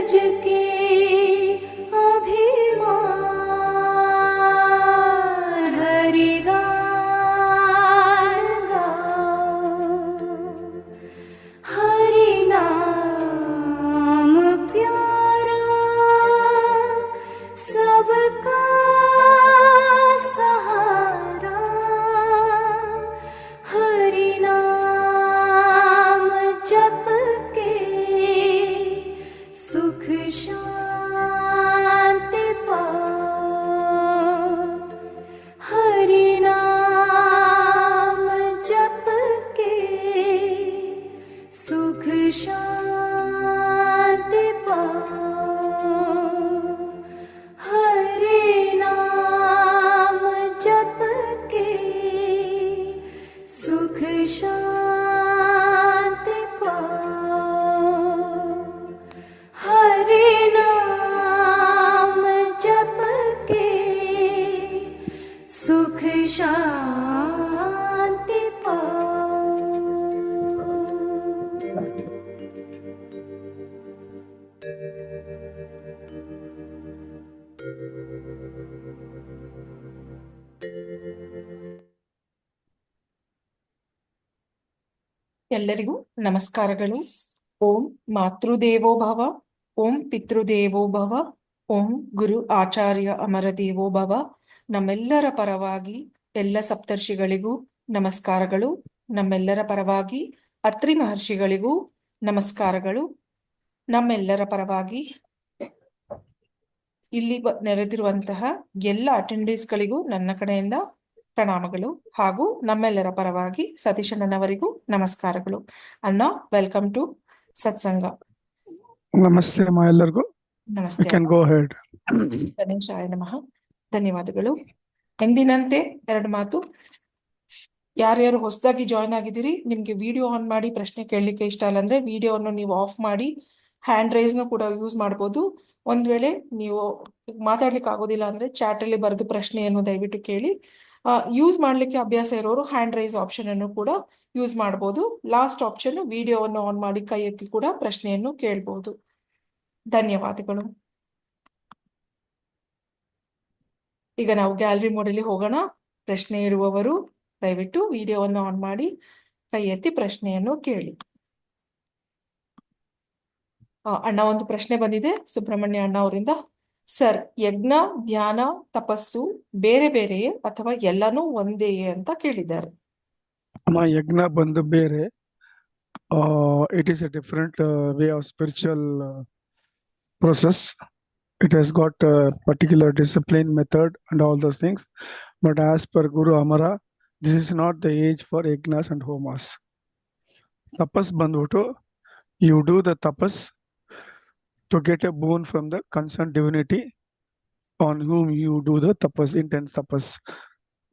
ब्रज के अभिमान हरि गान गाओ। हरि नाम प्यारा सबका सहारा। हरि नाम जप के सुख शांति पाओ। हरि नाम जप के सुख शांति पाओ। हरि नाम जप के सुख शांति पाओ। हरि नाम जप के सुख शांति पाओ। ಎಲ್ಲರಿಗೂ ನಮಸ್ಕಾರಗಳು. ಓಂ ಮಾತೃದೇವೋ ಭವ, ಓಂ ಪಿತೃದೇವೋ ಭವ, ಓಂ ಗುರು ಆಚಾರ್ಯ ಅಮರ ದೇವೋ ಭವ. ನಮ್ಮೆಲ್ಲರ ಪರವಾಗಿ ಎಲ್ಲ ಸಪ್ತರ್ಷಿಗಳಿಗೂ ನಮಸ್ಕಾರಗಳು. ನಮ್ಮೆಲ್ಲರ ಪರವಾಗಿ ಅತ್ರಿ ಮಹರ್ಷಿಗಳಿಗೂ ನಮಸ್ಕಾರಗಳು. ನಮ್ಮೆಲ್ಲರ ಪರವಾಗಿ ಇಲ್ಲಿ ನೆರೆದಿರುವಂತಹ ಎಲ್ಲ ಅಟೆಂಡೀಸ್ಗಳಿಗೂ ನನ್ನ ಕಡೆಯಿಂದ ಪ್ರಣಾಮಗಳು. ಹಾಗೂ ನಮ್ಮೆಲ್ಲರ ಪರವಾಗಿ ಸತೀಶಣ್ಣನವರಿಗೂ ನಮಸ್ಕಾರಗಳು. ಅಣ್ಣ, ವೆಲ್ಕಮ್ ಟು ಸತ್ಸಂಗ. ನಮಸ್ತೆ ಅಮ್ಮ ಎಲ್ಲರಿಗೂ. ನಮಸ್ತೆ. Can go ahead. ಗಣೇಶಾಯ ನಮಃ. ಧನ್ಯವಾದಗಳು. ಎಂದಿನಂತೆ ಎರಡು ಮಾತು. ಯಾರ್ಯಾರು ಹೊಸದಾಗಿ ಜಾಯ್ನ್ ಆಗಿದ್ದೀರಿ, ನಿಮ್ಗೆ ವಿಡಿಯೋ ಆನ್ ಮಾಡಿ ಪ್ರಶ್ನೆ ಕೇಳಲಿಕ್ಕೆ ಇಷ್ಟ ಇಲ್ಲ ಅಂದ್ರೆ ವಿಡಿಯೋವನ್ನು ನೀವು ಆಫ್ ಮಾಡಿ ಹ್ಯಾಂಡ್ ರೈಸ್ನು ಕೂಡ ಯೂಸ್ ಮಾಡ್ಬೋದು. ಒಂದ್ ವೇಳೆ ನೀವು ಮಾತಾಡ್ಲಿಕ್ಕೆ ಆಗೋದಿಲ್ಲ ಅಂದ್ರೆ ಚಾಟ್ ಅಲ್ಲಿ ಬರೆದು ಪ್ರಶ್ನೆಯನ್ನು ದಯವಿಟ್ಟು ಕೇಳಿ. ಯೂಸ್ ಮಾಡ್ಲಿಕ್ಕೆ ಅಭ್ಯಾಸ ಇರೋರು ಹ್ಯಾಂಡ್ ರೈಸ್ ಆಪ್ಷನ್ ಅನ್ನು ಕೂಡ ಯೂಸ್ ಮಾಡಬಹುದು. ಲಾಸ್ಟ್ ಆಪ್ಷನ್ ವಿಡಿಯೋವನ್ನು ಆನ್ ಮಾಡಿ ಕೈ ಎತ್ತಿ ಕೂಡ ಪ್ರಶ್ನೆಯನ್ನು ಕೇಳಬಹುದು. ಧನ್ಯವಾದಗಳು. ಈಗ ನಾವು ಗ್ಯಾಲರಿ ಮೋಡಲ್ಲಿ ಹೋಗೋಣ. ಪ್ರಶ್ನೆ ಇರುವವರು ದಯವಿಟ್ಟು ವಿಡಿಯೋವನ್ನು ಆನ್ ಮಾಡಿ ಕೈ ಎತ್ತಿ ಪ್ರಶ್ನೆಯನ್ನು ಕೇಳಿ. ಅಣ್ಣ, ಒಂದು ಪ್ರಶ್ನೆ ಬಂದಿದೆ ಸುಬ್ರಹ್ಮಣ್ಯ ಅಣ್ಣ ಅವರಿಂದ. ಸರ್, ಯಜ್ಞ, ಧ್ಯಾನ, ತಪಸ್ಸು ಬೇರೆ ಬೇರೆಯೇ ಅಥವಾ ಎಲ್ಲಾನು ಒಂದೇಯೇ ಅಂತ ಕೇಳಿದ್ದಾರೆ. ಅಮ್ಮ, ಯಜ್ಞ ಬಂದು ಬೇರೆ. It is A different way of spiritual process. It has got a particular discipline, method and all those things. But as per Guru Amara, this is not the age for yajnas and homas. Tapas bandhuto, you do the tapas to get a boon from the concerned divinity on whom you do the tapas, intense tapas.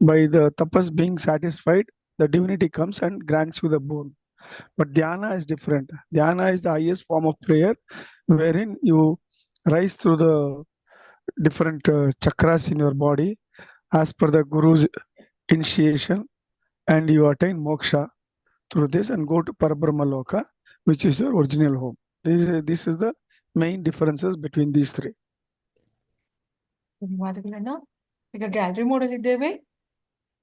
By the tapas being satisfied, the divinity comes and grants you the boon. But dhyana is different. Dhyana is the highest form of prayer, wherein you rise through the different chakras in your body as per the Guru's initiation, and you attain moksha through this and go to Parabrahma Loka, which is your original home. This is the main differences between these three. ಧನ್ಯವಾದಗಳನ್ನ. ಈಗ gallery model ಇದ್ದೇವೆ.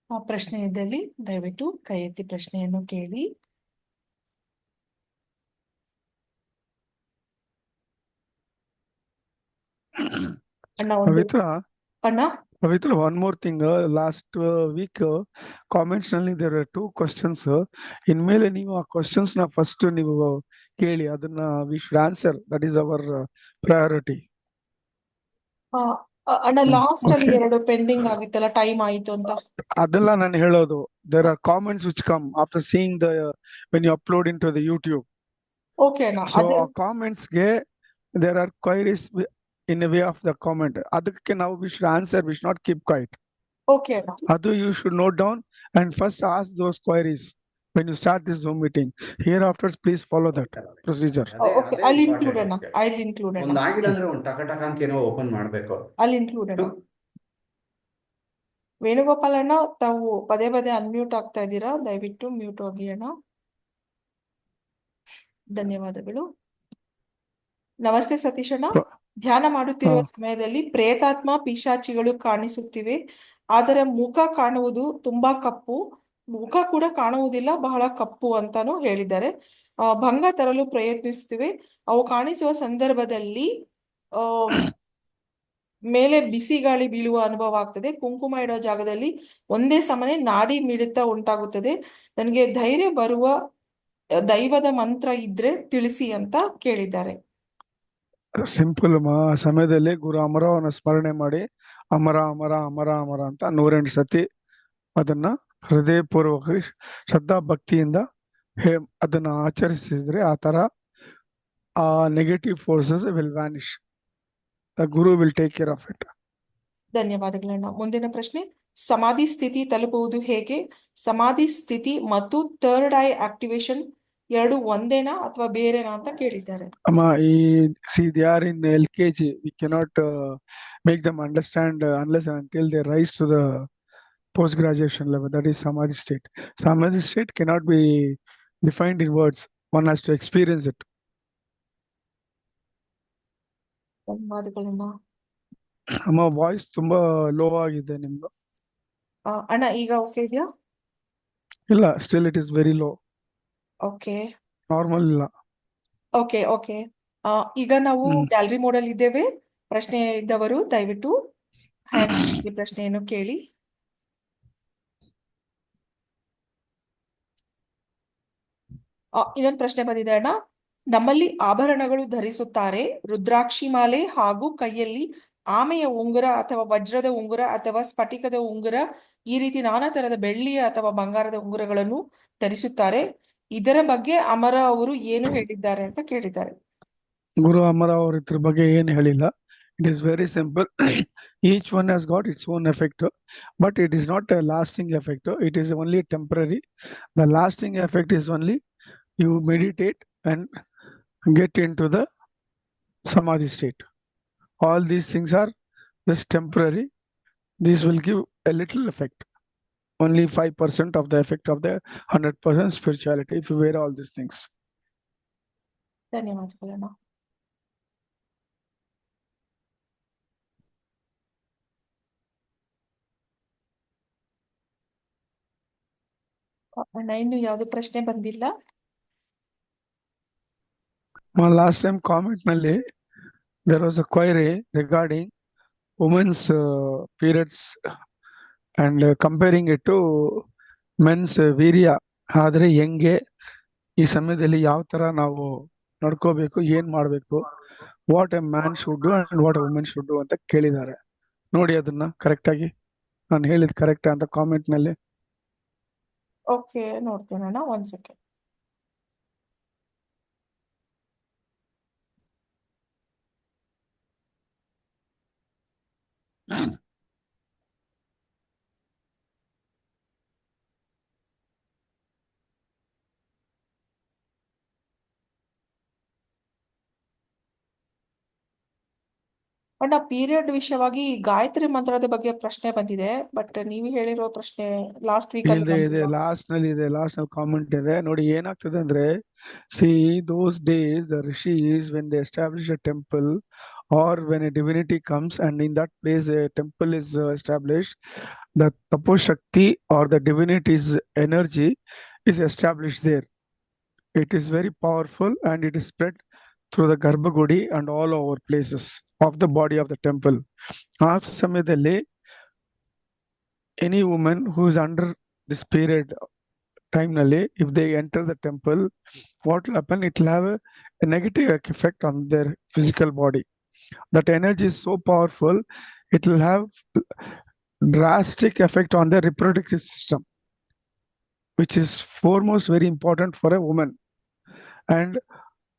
ಆ ಪ್ರಶ್ನೆ ಇದ್ದಲ್ಲಿ ದಯವಿಟ್ಟು ಕೈ ಎತ್ತಿ ಪ್ರಶ್ನೆಯನ್ನು ಕೇಳಿ. ಅಣ್ಣ, Pavitra, one more thing. Last week comments ನಲ್ಲಿ there were two questions. ಇನ್ಮೇಲೆ ನೀವು ಆ questions ನ first ನೀವು ಕೇಳಿ, ಅದನ್ನ we should answer. That is our priority. ಅಣ್ಣ, ಲಾಸ್ಟ್ ಅಲ್ಲಿ ಎರಡು ಪೆಂಡಿಂಗ್ ಆಗಿತ್ತಲ್ಲ, ಟೈಮ್ ಆಯ್ತು ಅಂತ. ಅದೆಲ್ಲ ನಾನು ಹೇಳೋದು. There are comments which come after seeing the when you upload into the YouTube. Okay ಅಣ್ಣ. So comments ಗೆ there are queries in a way of the comment. ಅದಕ್ಕೆ ನಾವು we should answer, we should not keep quiet. Okay ಅಣ್ಣ. ಅದು you should note down and first ask those queries when you start this Zoom meeting. Hereafter, please follow that procedure. Okay, I'll include ಅಣ್ಣ. ಒಂದು ಆಗಿಲ್ಲ ಅಂದ್ರೆ ಒಂದು ಟಕ ಟಕ ಅಂತ ಏನೋ ಓಪನ್ ಮಾಡಬೇಕು. I'll include ಅಣ್ಣ. ವೇಣುಗೋಪಾಲ್ ಅಣ್ಣ, ತಾವು ಪದೇ ಪದೇ ಅನ್ಮ್ಯೂಟ್ ಆಗ್ತಾ ಇದ್ದೀರಾ, ದಯವಿಟ್ಟು ಮ್ಯೂಟ್ ಆಗಿ ಅಣ್ಣ. ಧನ್ಯವಾದಗಳು. ನಮಸ್ತೆ ಸತೀಶಣ್ಣ. ಹ, ಧ್ಯಾನ ಮಾಡುತ್ತಿರುವ ಹ. ಸಮಯದಲ್ಲಿ ಪ್ರೇತಾತ್ಮ ಪಿಶಾಚಿಗಳು ಕಾಣಿಸುತ್ತಿವೆ. ಆದರೆ ಮುಖ ಕಾಣುವುದು ತುಂಬಾ ಕಪ್ಪು, ಮುಖ ಕೂಡ ಕಾಣುವುದಿಲ್ಲ, ಬಹಳ ಕಪ್ಪು ಅಂತಾನು ಹೇಳಿದ್ದಾರೆ. ಭಂಗ ತರಲು ಪ್ರಯತ್ನಿಸುತ್ತಿವೆ. ಅವು ಕಾಣಿಸುವ ಸಂದರ್ಭದಲ್ಲಿ ಆ ಮೇಲೆ ಬಿಸಿ ಗಾಳಿ ಬೀಳುವ ಅನುಭವ ಆಗ್ತದೆ. ಕುಂಕುಮ ಇಡೋ ಜಾಗದಲ್ಲಿ ಒಂದೇ ಸಮನೆ ನಾಡಿ ಮಿಡಿತ ಉಂಟಾಗುತ್ತದೆ. ನನಗೆ ಧೈರ್ಯ ಬರುವ ದೈವದ ಮಂತ್ರ ಇದ್ರೆ ತಿಳಿಸಿ ಅಂತ ಕೇಳಿದ್ದಾರೆ. ಸಿಂಪಲ್ ಆ ಸಮಯದಲ್ಲಿ ಗುರು ಅಮರವನ್ನ ಸ್ಮರಣೆ ಮಾಡಿ ಅಮರ ಅಮರ ಅಮರ ಅಮರ ಅಂತ 108 ಸತಿ ಅದನ್ನ ಹೃದಯಪೂರ್ವಕ ಶ್ರದ್ಧಾ ಭಕ್ತಿಯಿಂದ ಅದನ್ನ ಆಚರಿಸಿದ್ರೆ ಆ ತರ ಆ negative forces will vanish. The guru will take care of it. ಧನ್ಯವಾದಗಳಣ್ಣ. ಮುಂದಿನ ಪ್ರಶ್ನೆ, ಸಮಾಧಿ ಸ್ಥಿತಿ ತಲುಪುವುದು ಹೇಗೆ? ಸಮಾಧಿ ಸ್ಥಿತಿ ಮತ್ತು ಥರ್ಡ್ ಐ ಆಕ್ಟಿವೇಶನ್ ಎರಡು ಒಂದೇನಾ ಅಥವಾ ಬೇರೆನಾ ಅಂತ ಕೇಳಿದ್ದಾರೆ. ಅಮ್ಮ see they are in LKG. We cannot make them understand unless and until they rise to the post graduation level. That is samadhi state. Samadhi state cannot be defined in words. One has to experience it. ಧನ್ಯವಾದಗಳಣ್ಣ. ಅಮ್ಮ voice ತುಂಬಾ low ಆಗಿದೆ ನಿಮ್ದು. ಅಣ್ಣ ಈಗ okay ಇದೆಯಾ? ಇಲ್ಲ, still it is very low. Okay normal ಇಲ್ಲ. Okay okay ಈಗ ನಾವು ಹ್ಮ್. ಗ್ಯಾಲರಿ ಮೋಡಲ್ ಇದ್ದೇವೆ. ಪ್ರಶ್ನೆ ಇದ್ದವರು ದಯವಿಟ್ಟು ಹ್ಯಾಂಡ್ ಈ ಪ್ರಶ್ನೆಯನ್ನು ಕೇಳಿ. ಇನ್ನೊಂದು ಪ್ರಶ್ನೆ ಬಂದಿದೆ ಅಣ್ಣ. ನಮ್ಮಲ್ಲಿ ಆಭರಣಗಳು ಧರಿಸುತ್ತಾರೆ, ರುದ್ರಾಕ್ಷಿ ಮಾಲೆ ಹಾಗೂ ಕೈಯಲ್ಲಿ ಆಮೆಯ ಉಂಗುರ ಅಥವಾ ವಜ್ರದ ಉಂಗುರ ಅಥವಾ ಸ್ಫಟಿಕದ ಉಂಗುರ, ಈ ರೀತಿ ನಾನಾ ತರದ ಬೆಳ್ಳಿಯ ಅಥವಾ ಬಂಗಾರದ ಉಂಗುರಗಳನ್ನು ಧರಿಸುತ್ತಾರೆ. ಇದರ ಬಗ್ಗೆ ಅಮರ ಅವರು ಏನು ಹೇಳಿದ್ದಾರೆ ಅಂತ ಕೇಳಿದ್ದಾರೆ. ಗುರು ಅಮರ ಅವ್ರ ಇದ್ರ ಬಗ್ಗೆ ಏನು ಹೇಳಿಲ್ಲ. It is very simple. Each one has got its own effect, but it is not a lasting effect. It is only temporary. The lasting effect is only you meditate and get into the samadhi state. All these things are just temporary. This will give a little effect. Only 5% of the effect of the 100% spirituality if you wear all these things. ಧನ್ಯವಾದಗಳಣ್ಣ. ಅಣ್ಣ ಇನ್ನು ಯಾವ್ದು ಪ್ರಶ್ನೆ ಬಂದಿಲ್ಲ. Last time comment nalli there was a query regarding women's periods and comparing it to men's urea. ಆದ್ರೆ ಹೆಂಗೆ ಈ ಸಮಯದಲ್ಲಿ ಯಾವ ತರ ನಾವು ನಡ್ಕೋಬೇಕು, ಏನ್ ಮಾಡ್ಬೇಕು, what A man should do and what A women should do ಅಂತ ಕೇಳಿದ್ದಾರೆ. ನೋಡಿ ಅದನ್ನ ಕರೆಕ್ಟ್ ಆಗಿ ನಾನು ಹೇಳಿದ್ ಕರೆಕ್ಟ್ ಅಂತ ಕಾಮೆಂಟ್ ನಲ್ಲಿ. ಓಕೆ ನೋಡ್ತೇನೆ ಅಣ್ಣ, ಒಂದ್ ಸೆಕೆಂಡ್. ಅಣ್ಣ ಪೀರಿಯಡ್ ವಿಷಯವಾಗಿ ಗಾಯತ್ರಿ ಮಂತ್ರದ ಬಗ್ಗೆ ಪ್ರಶ್ನೆ ಬಂದಿದೆ, ಬಟ್ ನೀವು ಹೇಳಿರೋ ಪ್ರಶ್ನೆ ಲಾಸ್ಟ್ ವೀಕ್ ಅಲ್ಲಿ ಇದೆ ಬಂದಿಲ್ಲ. ಲಾಸ್ಟ್ ನಲ್ಲಿ ಕಾಮೆಂಟ್ ಇದೆ ನೋಡಿ. ಏನಾಗ್ತದೆ ಅಂದ್ರೆ those days the rishis when they establish a temple or when a divinity comes and in that place a temple is established, the taposhakti or the divinity's energy is established there. It is very powerful and it is spread through the garbhagudi and all over places of the body of the temple. ಆ ಸಮಯದಲ್ಲಿ any woman who is under this period time nalli, if they enter the temple, what will happen? It will have a negative effect on their physical body. That energy is so powerful, it will have drastic effect on their reproductive system, which is foremost very important for a woman. And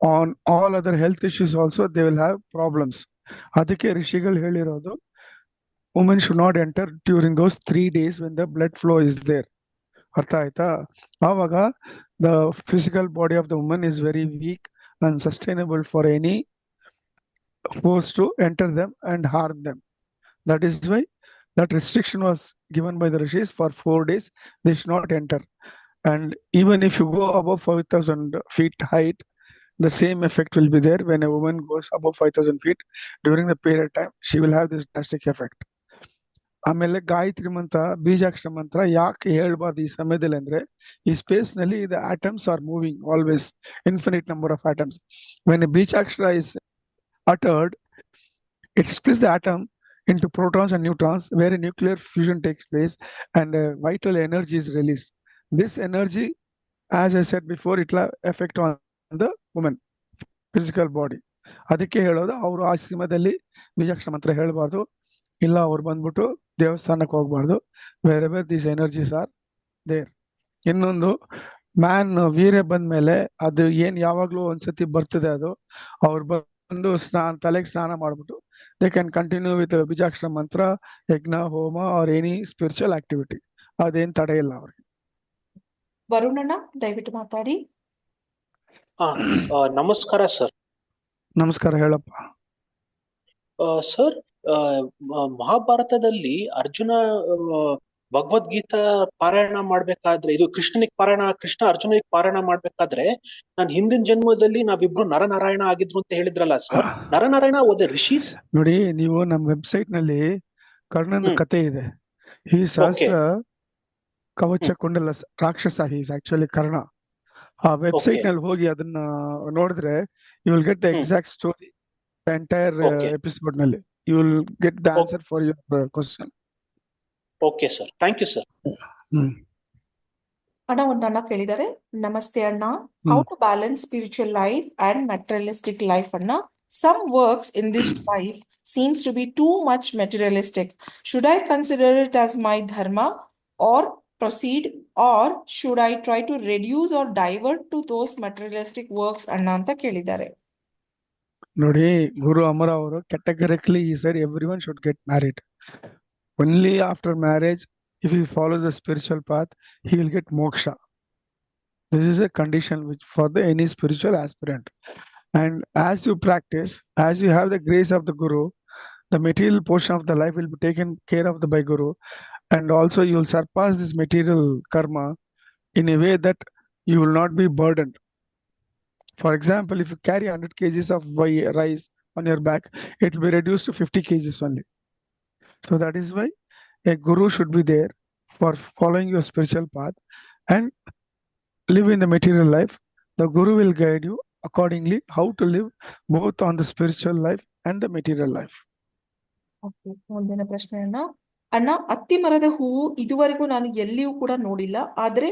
on all other health issues also they will have problems. ಅದಕ್ಕೆ ಋಷಿಗಳು ಹೇಳಿರೋದು women should not enter during those 3 days when the blood flow is there. ಅರ್ಥ ಆಯ್ತಾ? ಆವಾಗ the physical body of the woman is very weak and sustainable for any force to enter them and harm them. That is why that restriction was given by the rishis for 4 days. They should not enter. And even if you go above 5,000 feet height, the same effect will be there when a woman goes above 5,000 feet during the period time. She will have this drastic effect. ಆಮೇಲೆ ಗಾಯತ್ರಿ ಮಂತ್ರ ಬೀಜಾಕ್ಷರ ಮಂತ್ರ ಯಾಕೆ ಹೇಳ್ಬಾರ್ದು ಈ ಸಮಯದಲ್ಲಿ ಅಂದ್ರೆ ಈ space ನಲ್ಲಿ the atoms are moving always, infinite number of atoms. When a ಬೀಜಾಕ್ಷರ is uttered, it splits the atom into protons and neutrons, where a nuclear fusion takes place and vital energy is released. This energy, as I said before, it will affect on the woman physical body. ಅದಕ್ಕೆ ಹೇಳೋದು ಅವರು ಆ ಸಮಯದಲ್ಲಿ ಬೀಜಾಕ್ಷರ ಮಂತ್ರ ಹೇಳಬಾರ್ದು, ಇಲ್ಲ ಅವ್ರು ಬಂದ್ಬಿಟ್ಟು ದೇವಸ್ಥಾನಕ್ಕೆ ಹೋಗ್ಬಾರ್ದು, wherever these energies are there. ಇನ್ನೊಂದು, ಮ್ಯಾನ್ ವೀರ್ಯ ಬಂದ್ಮೇಲೆ ಅದು ಏನ್ ಯಾವಾಗ್ಲೂ ಒಂದ್ಸತಿ ಬರ್ತದೆ, ಅದು ಅವ್ರು ಬಂದು ತಲೆಗೆ ಸ್ನಾನ ಮಾಡ್ಬಿಟ್ಟು ದೇ ಕ್ಯಾನ್ ಕಂಟಿನ್ಯೂ ವಿತ್ ಬೀಜಾಕ್ಷರ ಮಂತ್ರ, ಯಜ್ಞ, ಹೋಮ ಆರ್ ಎನಿ ಸ್ಪಿರಿಚುವಲ್ ಆಕ್ಟಿವಿಟಿ. ಅದೇನ್ ತಡೆ ಇಲ್ಲ ಅವ್ರಿಗೆ. ವರುಣಣ್ಣ ದಯವಿಟ್ಟು ಮಾತಾಡಿ. ನಮಸ್ಕಾರ ಸರ್. ನಮಸ್ಕಾರ, ಹೇಳಪ್ಪ. ಸರ್, ಮಹಾಭಾರತದಲ್ಲಿ ಅರ್ಜುನ ಭಗವದ್ಗೀತಾ ಪಾರಾಯಣ ಮಾಡ್ಬೇಕಾದ್ರೆ, ಇದು ಕೃಷ್ಣ ಅರ್ಜುನಿಗೆ ಪಾರಾಯಣ ಮಾಡ್ಬೇಕಾದ್ರೆ, ನಾನು ಹಿಂದಿನ ಜನ್ಮದಲ್ಲಿ ನಾವಿಬ್ರು ನರನಾರಾಯಣ ಆಗಿದ್ರು ಅಂತ ಹೇಳಿದ್ರಲ್ಲ ಸರ್, ನರನಾರಾಯಣ ಓದೆ ರಿಷೀಸ್? ನೋಡಿ, ನೀವು ನಮ್ಮ ವೆಬ್ಸೈಟ್ ನಲ್ಲಿ ಕರ್ಣನ ಕತೆ ಇದೆ. ಈ ಸಹಸ್ರ ಕವಚ ಕುಂಡಲ ರಾಕ್ಷಸ, ಈಸ್ ಆಕ್ಚುಲಿ ಕರ್ಣ. ಆ ವೆಬ್ಸೈಟ್ ನಲ್ಲಿ ಹೋಗಿ ಅದನ್ನ ನೋಡಿದ್ರೆ you will get the exact story, the entire episode ನಲ್ಲಿ you will get the answer for your question. Okay sir, thank you sir. ಅಣ್ಣ ಒಂದಣ್ಣ ಕೇಳಿದ್ದಾರೆ. ನಮಸ್ತೆ ಅಣ್ಣ, how to balance spiritual life and materialistic life ಅಣ್ಣ. Some works in this life seems to be too much materialistic. Should I consider it as my dharma or proceed, or should I try to reduce or divert to those materialistic works ಅಣ್ಣ ಅಂತ ಕೇಳಿದ್ದಾರೆ. ನೋಡಿ, ಗುರು ಅಮರ ಅವರು categorically he said everyone should get married. Only after marriage, if he follows the spiritual path, he will get moksha. This is a condition which for any spiritual aspirant. And as you practice, as you have the grace of the Guru, the material portion of the life will be taken care of by Guru, and also you will surpass this material karma in a way that you will not be burdened. For example, if you carry 100 kgs of rice on your back, it will be reduced to 50 kgs only. So that is why a Guru should be there for following your spiritual path and live in the material life. The Guru will guide you accordingly how to live both on the spiritual life and the material life. ಮುಂದಿನ ಪ್ರಶ್ನೆ ಅಣ್ಣ, ಅತ್ತಿ ಮರದ ಹೂವು ಇದುವರೆಗೂ ನಾನು ಎಲ್ಲಿಯೂ ಕೂಡ ನೋಡಿಲ್ಲ. ಆದ್ರೆ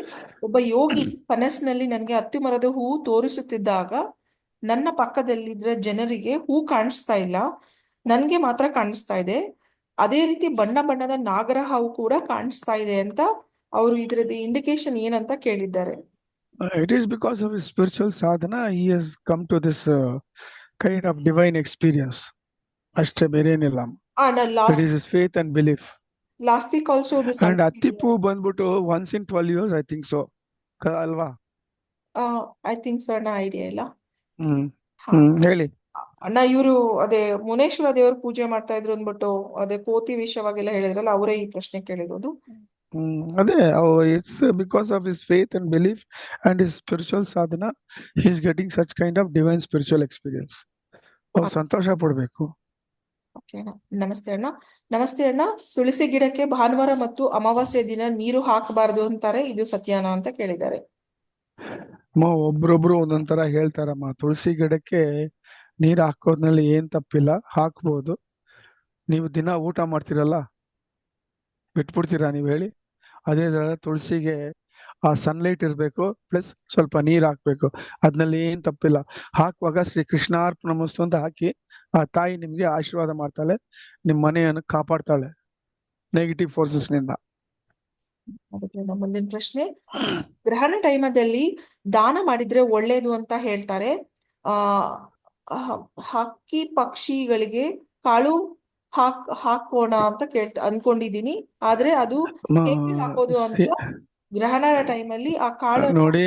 ಒಬ್ಬ ಯೋಗಿ ಕನಸಿನಲ್ಲಿ ನನಗೆ ಅತ್ತಿ ಮರದ ಹೂವು ತೋರಿಸುತ್ತಿದ್ದಾಗ ನನ್ನ ಪಕ್ಕದಲ್ಲಿದ್ದ ಜನರಿಗೆ ಹೂ ಕಾಣಿಸ್ತಾ ಇಲ್ಲ, ನನ್ಗೆ ಮಾತ್ರ ಕಾಣಿಸ್ತಾ ಇದೆ. ಅದೇ ರೀತಿ ಬಣ್ಣ ಬಣ್ಣದ ನಾಗರ ಹಾವು ಕೂಡ ಕಾಣಿಸ್ತಾ ಇದೆ ಅಂತ ಅವರು ಇದರದ ಇಂಡಿಕೇಶನ್ ಏನಂತ ಕೇಳಿದ್ದಾರೆ. It is because of his spiritual sadhana he has come to this kind of divine experience. Ashte ಬೇರೇನಿಲ್ಲ. It is his faith and belief. Last week also this. And Attipu ಬಂದ್ಬಿಟ್ಟು once in 12 years, I think so. ಅಲ್ವಾ? I think so, ನಾ idea ಇಲ್ಲ. ಹೇಳಿ ಅಣ್ಣ, ಇವರು ಅದೇ ಮುನೇಶ್ವರ ದೇವರು ಪೂಜೆ ಮಾಡ್ತಾ ಇದ್ರು ಅಂದ್ಬಿಟ್ಟು ಅದೇ ಕೋತಿ ವಿಷಯವಾಗೆಲ್ಲ ಹೇಳಿದ್ರಲ್ಲ, ಅವರೇ ಈ ಪ್ರಶ್ನೆ ಕೇಳಿರೋದು. ಅದೇ, it's because of his faith and belief and his spiritual sadhana he is getting such kind of divine spiritual experience. ಸಂತೋಷ ಪಡಬೇಕು. ಓಕೆ ಅಣ್ಣ. ನಮಸ್ತೆ ಅಣ್ಣ, ತುಳಸಿ ಗಿಡಕ್ಕೆ ಭಾನುವಾರ ಮತ್ತು ಅಮಾವಾಸ್ಯೆ ದಿನ ನೀರು ಹಾಕಬಾರದು ಅಂತಾರೆ, ಇದು ಸತ್ಯಾನ ಅಂತ ಕೇಳಿದ್ದಾರೆ. ಒಬ್ರೊಬ್ರು ಒಂದೊಂದ್ ತರ ಹೇಳ್ತಾರಮ್ಮ. ತುಳಸಿ ಗಿಡಕ್ಕೆ ನೀರ್ ಹಾಕೋದ್ರಲ್ಲಿ ಏನ್ ತಪ್ಪಿಲ್ಲ, ಹಾಕ್ಬೋದು. ನೀವು ದಿನ ಊಟ ಮಾಡ್ತಿರಲ್ಲ, ಬಿಟ್ಬಿಡ್ತೀರಾ ನೀವು ಹೇಳಿ? ಅದೇ ತರ ತುಳಸಿಗೆ ಆ ಸನ್ಲೈಟ್ ಇರ್ಬೇಕು, ಪ್ಲಸ್ ಸ್ವಲ್ಪ ನೀರ್ ಹಾಕ್ಬೇಕು, ಅದ್ನಲ್ಲಿ ಏನ್ ತಪ್ಪಿಲ್ಲ. ಹಾಕುವಾಗ ಶ್ರೀ ಕೃಷ್ಣಾರ್ಪಣಮಸ್ತು ಅಂತ ಹಾಕಿ, ಆ ತಾಯಿ ನಿಮ್ಗೆ ಆಶೀರ್ವಾದ ಮಾಡ್ತಾಳೆ, ನಿಮ್ ಮನೆಯನ್ನು ಕಾಪಾಡ್ತಾಳೆ ನೆಗೆಟಿವ್ ಫೋರ್ಸಸ್ ನಿಂದ. ಮುಂದಿನ ಪ್ರಶ್ನೆ, ಗ್ರಹಣ ಟೈಮಲ್ಲಿ ದಾನ ಮಾಡಿದ್ರೆ ಒಳ್ಳೇದು ಅಂತ ಹೇಳ್ತಾರೆ. ಹಕ್ಕಿ ಪಕ್ಷಿಗಳಿಗೆ ಕಾಳು ಹಾಕೋಣ ಅಂತ ಅನ್ಕೊಂಡಿದೀನಿ, ಆದ್ರೆ ಅದು ಹೇಗೆ ಹಾಕೋದು ಅಂತ ಗ್ರಹಣ ಟೈಮಲ್ಲಿ ಆ ಕಾಳು ನೋಡಿ.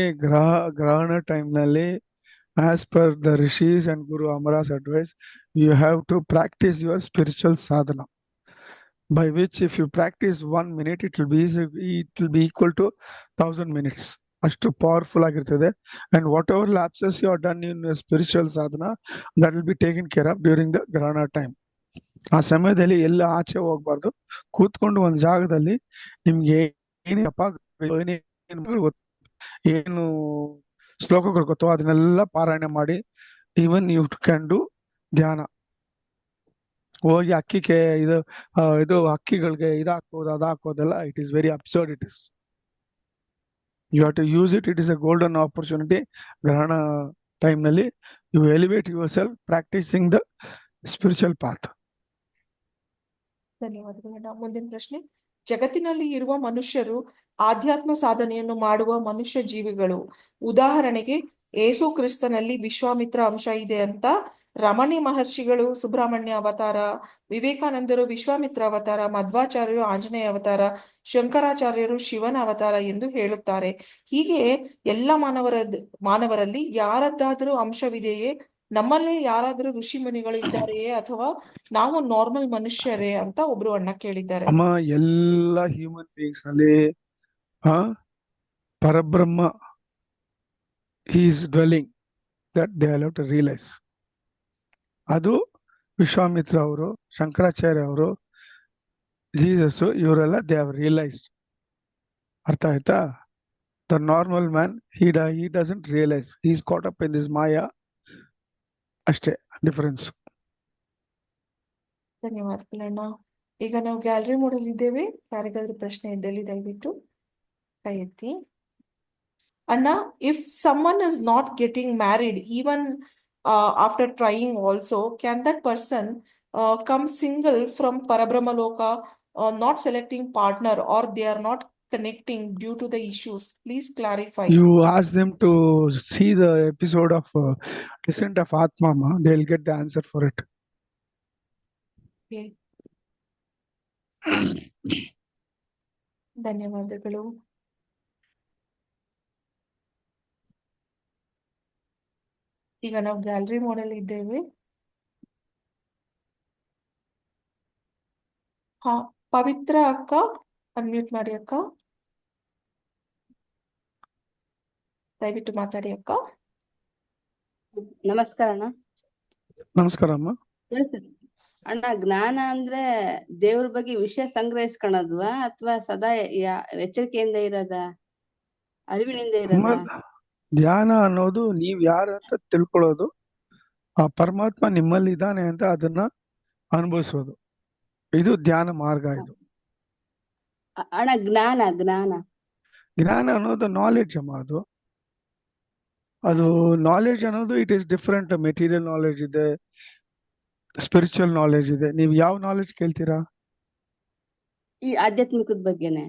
ಗ್ರಹಣ ಟೈಮ್ ನಲ್ಲಿ as per the rishis and Guru Amara's advice, you have to practice your spiritual sadhana, by which if you practice 1 minute, it will be equal to 1000 minutes. ಅಷ್ಟು ಪವರ್ಫುಲ್ ಆಗಿರ್ತದೆ. And whatever lapses you are done in spiritual sadhana that will be taken care of during the grahana time. ಆ ಸಮಯದಲ್ಲಿ ಎಲ್ಲ ಆಚೆ ಹೋಗ್ಬಾರ್ದು, ಕೂತ್ಕೊಂಡು ಒಂದು ಜಾಗದಲ್ಲಿ ನಿಮ್ಗೆ ಏನು ಶ್ಲೋಕಗಳು ಗೊತ್ತೋ ಅದನ್ನೆಲ್ಲ ಪಾರಾಯಣ ಮಾಡಿ. ಈವನ್ ಯು ಕ್ಯಾನ್ ಡೂ ಧ್ಯಾನ. ಹೋಗಿ ಅಕ್ಕಿಗೆ ಇದು ಹಕ್ಕಿಗಳಿಗೆ ಇದು ಹಾಕೋದು ಅದು ಹಾಕೋದೆಲ್ಲ it is very absurd. It is you have to use it. It is a golden opportunity. Grahana time ನಲ್ಲಿ you elevate yourself practicing the spiritual path. ಧನ್ಯವಾದಗಳಣ್ಣ. ಮುಂದಿನ ಪ್ರಶ್ನೆ, ಜಗತ್ತಿನಲ್ಲಿ ಇರುವ ಮನುಷ್ಯರು ಆಧ್ಯಾತ್ಮ ಸಾಧನೆಯನ್ನು ಮಾಡುವ ಮನುಷ್ಯ ಜೀವಿಗಳು. ಉದಾಹರಣೆಗೆ ಏಸು ಕ್ರಿಸ್ತನಲ್ಲಿ ವಿಶ್ವಾಮಿತ್ರ ಅಂಶ ಇದೆ ಅಂತ ರಮಣಿ ಮಹರ್ಷಿಗಳು ಸುಬ್ರಹ್ಮಣ್ಯ ಅವತಾರ, ವಿವೇಕಾನಂದರು ವಿಶ್ವಾಮಿತ್ರ ಅವತಾರ, ಮಧ್ವಾಚಾರ್ಯರು ಆಂಜನೇಯ ಅವತಾರ, ಶಂಕರಾಚಾರ್ಯರು ಶಿವನ ಅವತಾರ ಎಂದು ಹೇಳುತ್ತಾರೆ. ಹೀಗೆ ಎಲ್ಲ ಮಾನವರಲ್ಲಿ ಯಾರದ್ದಾದರೂ ಅಂಶವಿದೆಯೇ? ನಮ್ಮಲ್ಲೇ ಯಾರಾದರೂ ಋಷಿ ಮುನಿಗಳು ಇದ್ದಾರೆಯೇ ಅಥವಾ ನಾವು ನಾರ್ಮಲ್ ಮನುಷ್ಯರೇ ಅಂತ ಒಬ್ರು ಅಣ್ಣ ಕೇಳಿದ್ದಾರೆ. ಅಮ್ಮ, ಎಲ್ಲ ಹ್ಯೂಮನ್ ಬೀಯಿಂಗ್ಸ್ ನಲ್ಲಿ Parabrahma is dwelling. That they have to realise. ಅದು ವಿಶ್ವಾಮಿತ್ರ ಅವರು, ಶಂಕರಾಚಾರ್ಯ ಅವರು, ಜೀಸಸ್, ಇವರೆಲ್ಲ ದೇ ಹ್ಯಾವ್ ರಿಯಲೈಸ್ಡ್. ಅರ್ಥ ಆಯ್ತಾ? The normal man he doesn't realize. He is caught up in this maya. ಅಷ್ಟೇ ಡಿಫರೆನ್ಸ್. ಧನ್ಯವಾದಗಳಣ್ಣ. ಈಗ ನಾವು ಗ್ಯಾಲರಿ ಮೋಡಲ್ ಇದ್ದೇವೆ. ಯಾರಿಗಾದ್ರೂ ಪ್ರಶ್ನೆ ಇದ್ದಲ್ಲಿ ದಯವಿಟ್ಟು ಕೈ ಎತ್ತಿ. ಅಣ್ಣ, if someone is not getting married even after trying also, can that person come single from Parabrahma Loka, not selecting partner, or they are not connecting due to the issues? Please clarify. You ask them to see the episode of Descent of Atma, they will get the answer for it. Okay. ಧನ್ಯವಾದಗಳು. ಈಗ ನಾವು gallery model ಇದ್ದೇವೆ. ಪವಿತ್ರ ಅಕ್ಕ, unmute ಮಾಡಿ ಅಕ್ಕ, ದಯವಿಟ್ಟು ಮಾತಾಡಿ ಅಕ್ಕ. ನಮಸ್ಕಾರ ಅಣ್ಣ. ನಮಸ್ಕಾರ ಅಮ್ಮ. ಅಣ್ಣ, ಜ್ಞಾನ ಅಂದ್ರೆ ದೇವ್ರ ಬಗ್ಗೆ ವಿಷಯ ಸಂಗ್ರಹಿಸ್ಕೊಳದ್ವಾ ಅಥವಾ ಸದಾ ಎಚ್ಚರಿಕೆಯಿಂದ ಇರೋದ, ಅರಿವಿನಿಂದ ಇರೋದ? ಧ್ಯಾನ ಅನ್ನೋದು ನೀವ್ ಯಾರು ಅಂತ ತಿಳ್ಕೊಳ್ಳೋದು, ಆ ಪರಮಾತ್ಮ ನಿಮ್ಮಲ್ಲಿ ಇದ್ದಾನೆ ಅಂತ ಅದನ್ನ ಅನುಭವಿಸೋದು. ಇದು ಧ್ಯಾನ ಮಾರ್ಗ. ಇದು ಅಣ್ಣ ಜ್ಞಾನ ಜ್ಞಾನ ಜ್ಞಾನ ಅನ್ನೋದು ನಾಲೆಡ್ಜ್ ಅಮ್ಮ. ಅದು ನಾಲೆಡ್ಜ್ ಅನ್ನೋದು it is different. Material knowledge ಇದೆ, ಸ್ಪಿರಿಚುವಲ್ ನಾಲೆಡ್ಜ್ ಇದೆ. ನೀವು ಯಾವ ನಾಲೆಡ್ಜ್ ಕೇಳ್ತೀರಾ? ಈ ಆಧ್ಯಾತ್ಮಿಕದ ಬಗ್ಗೆನೆ.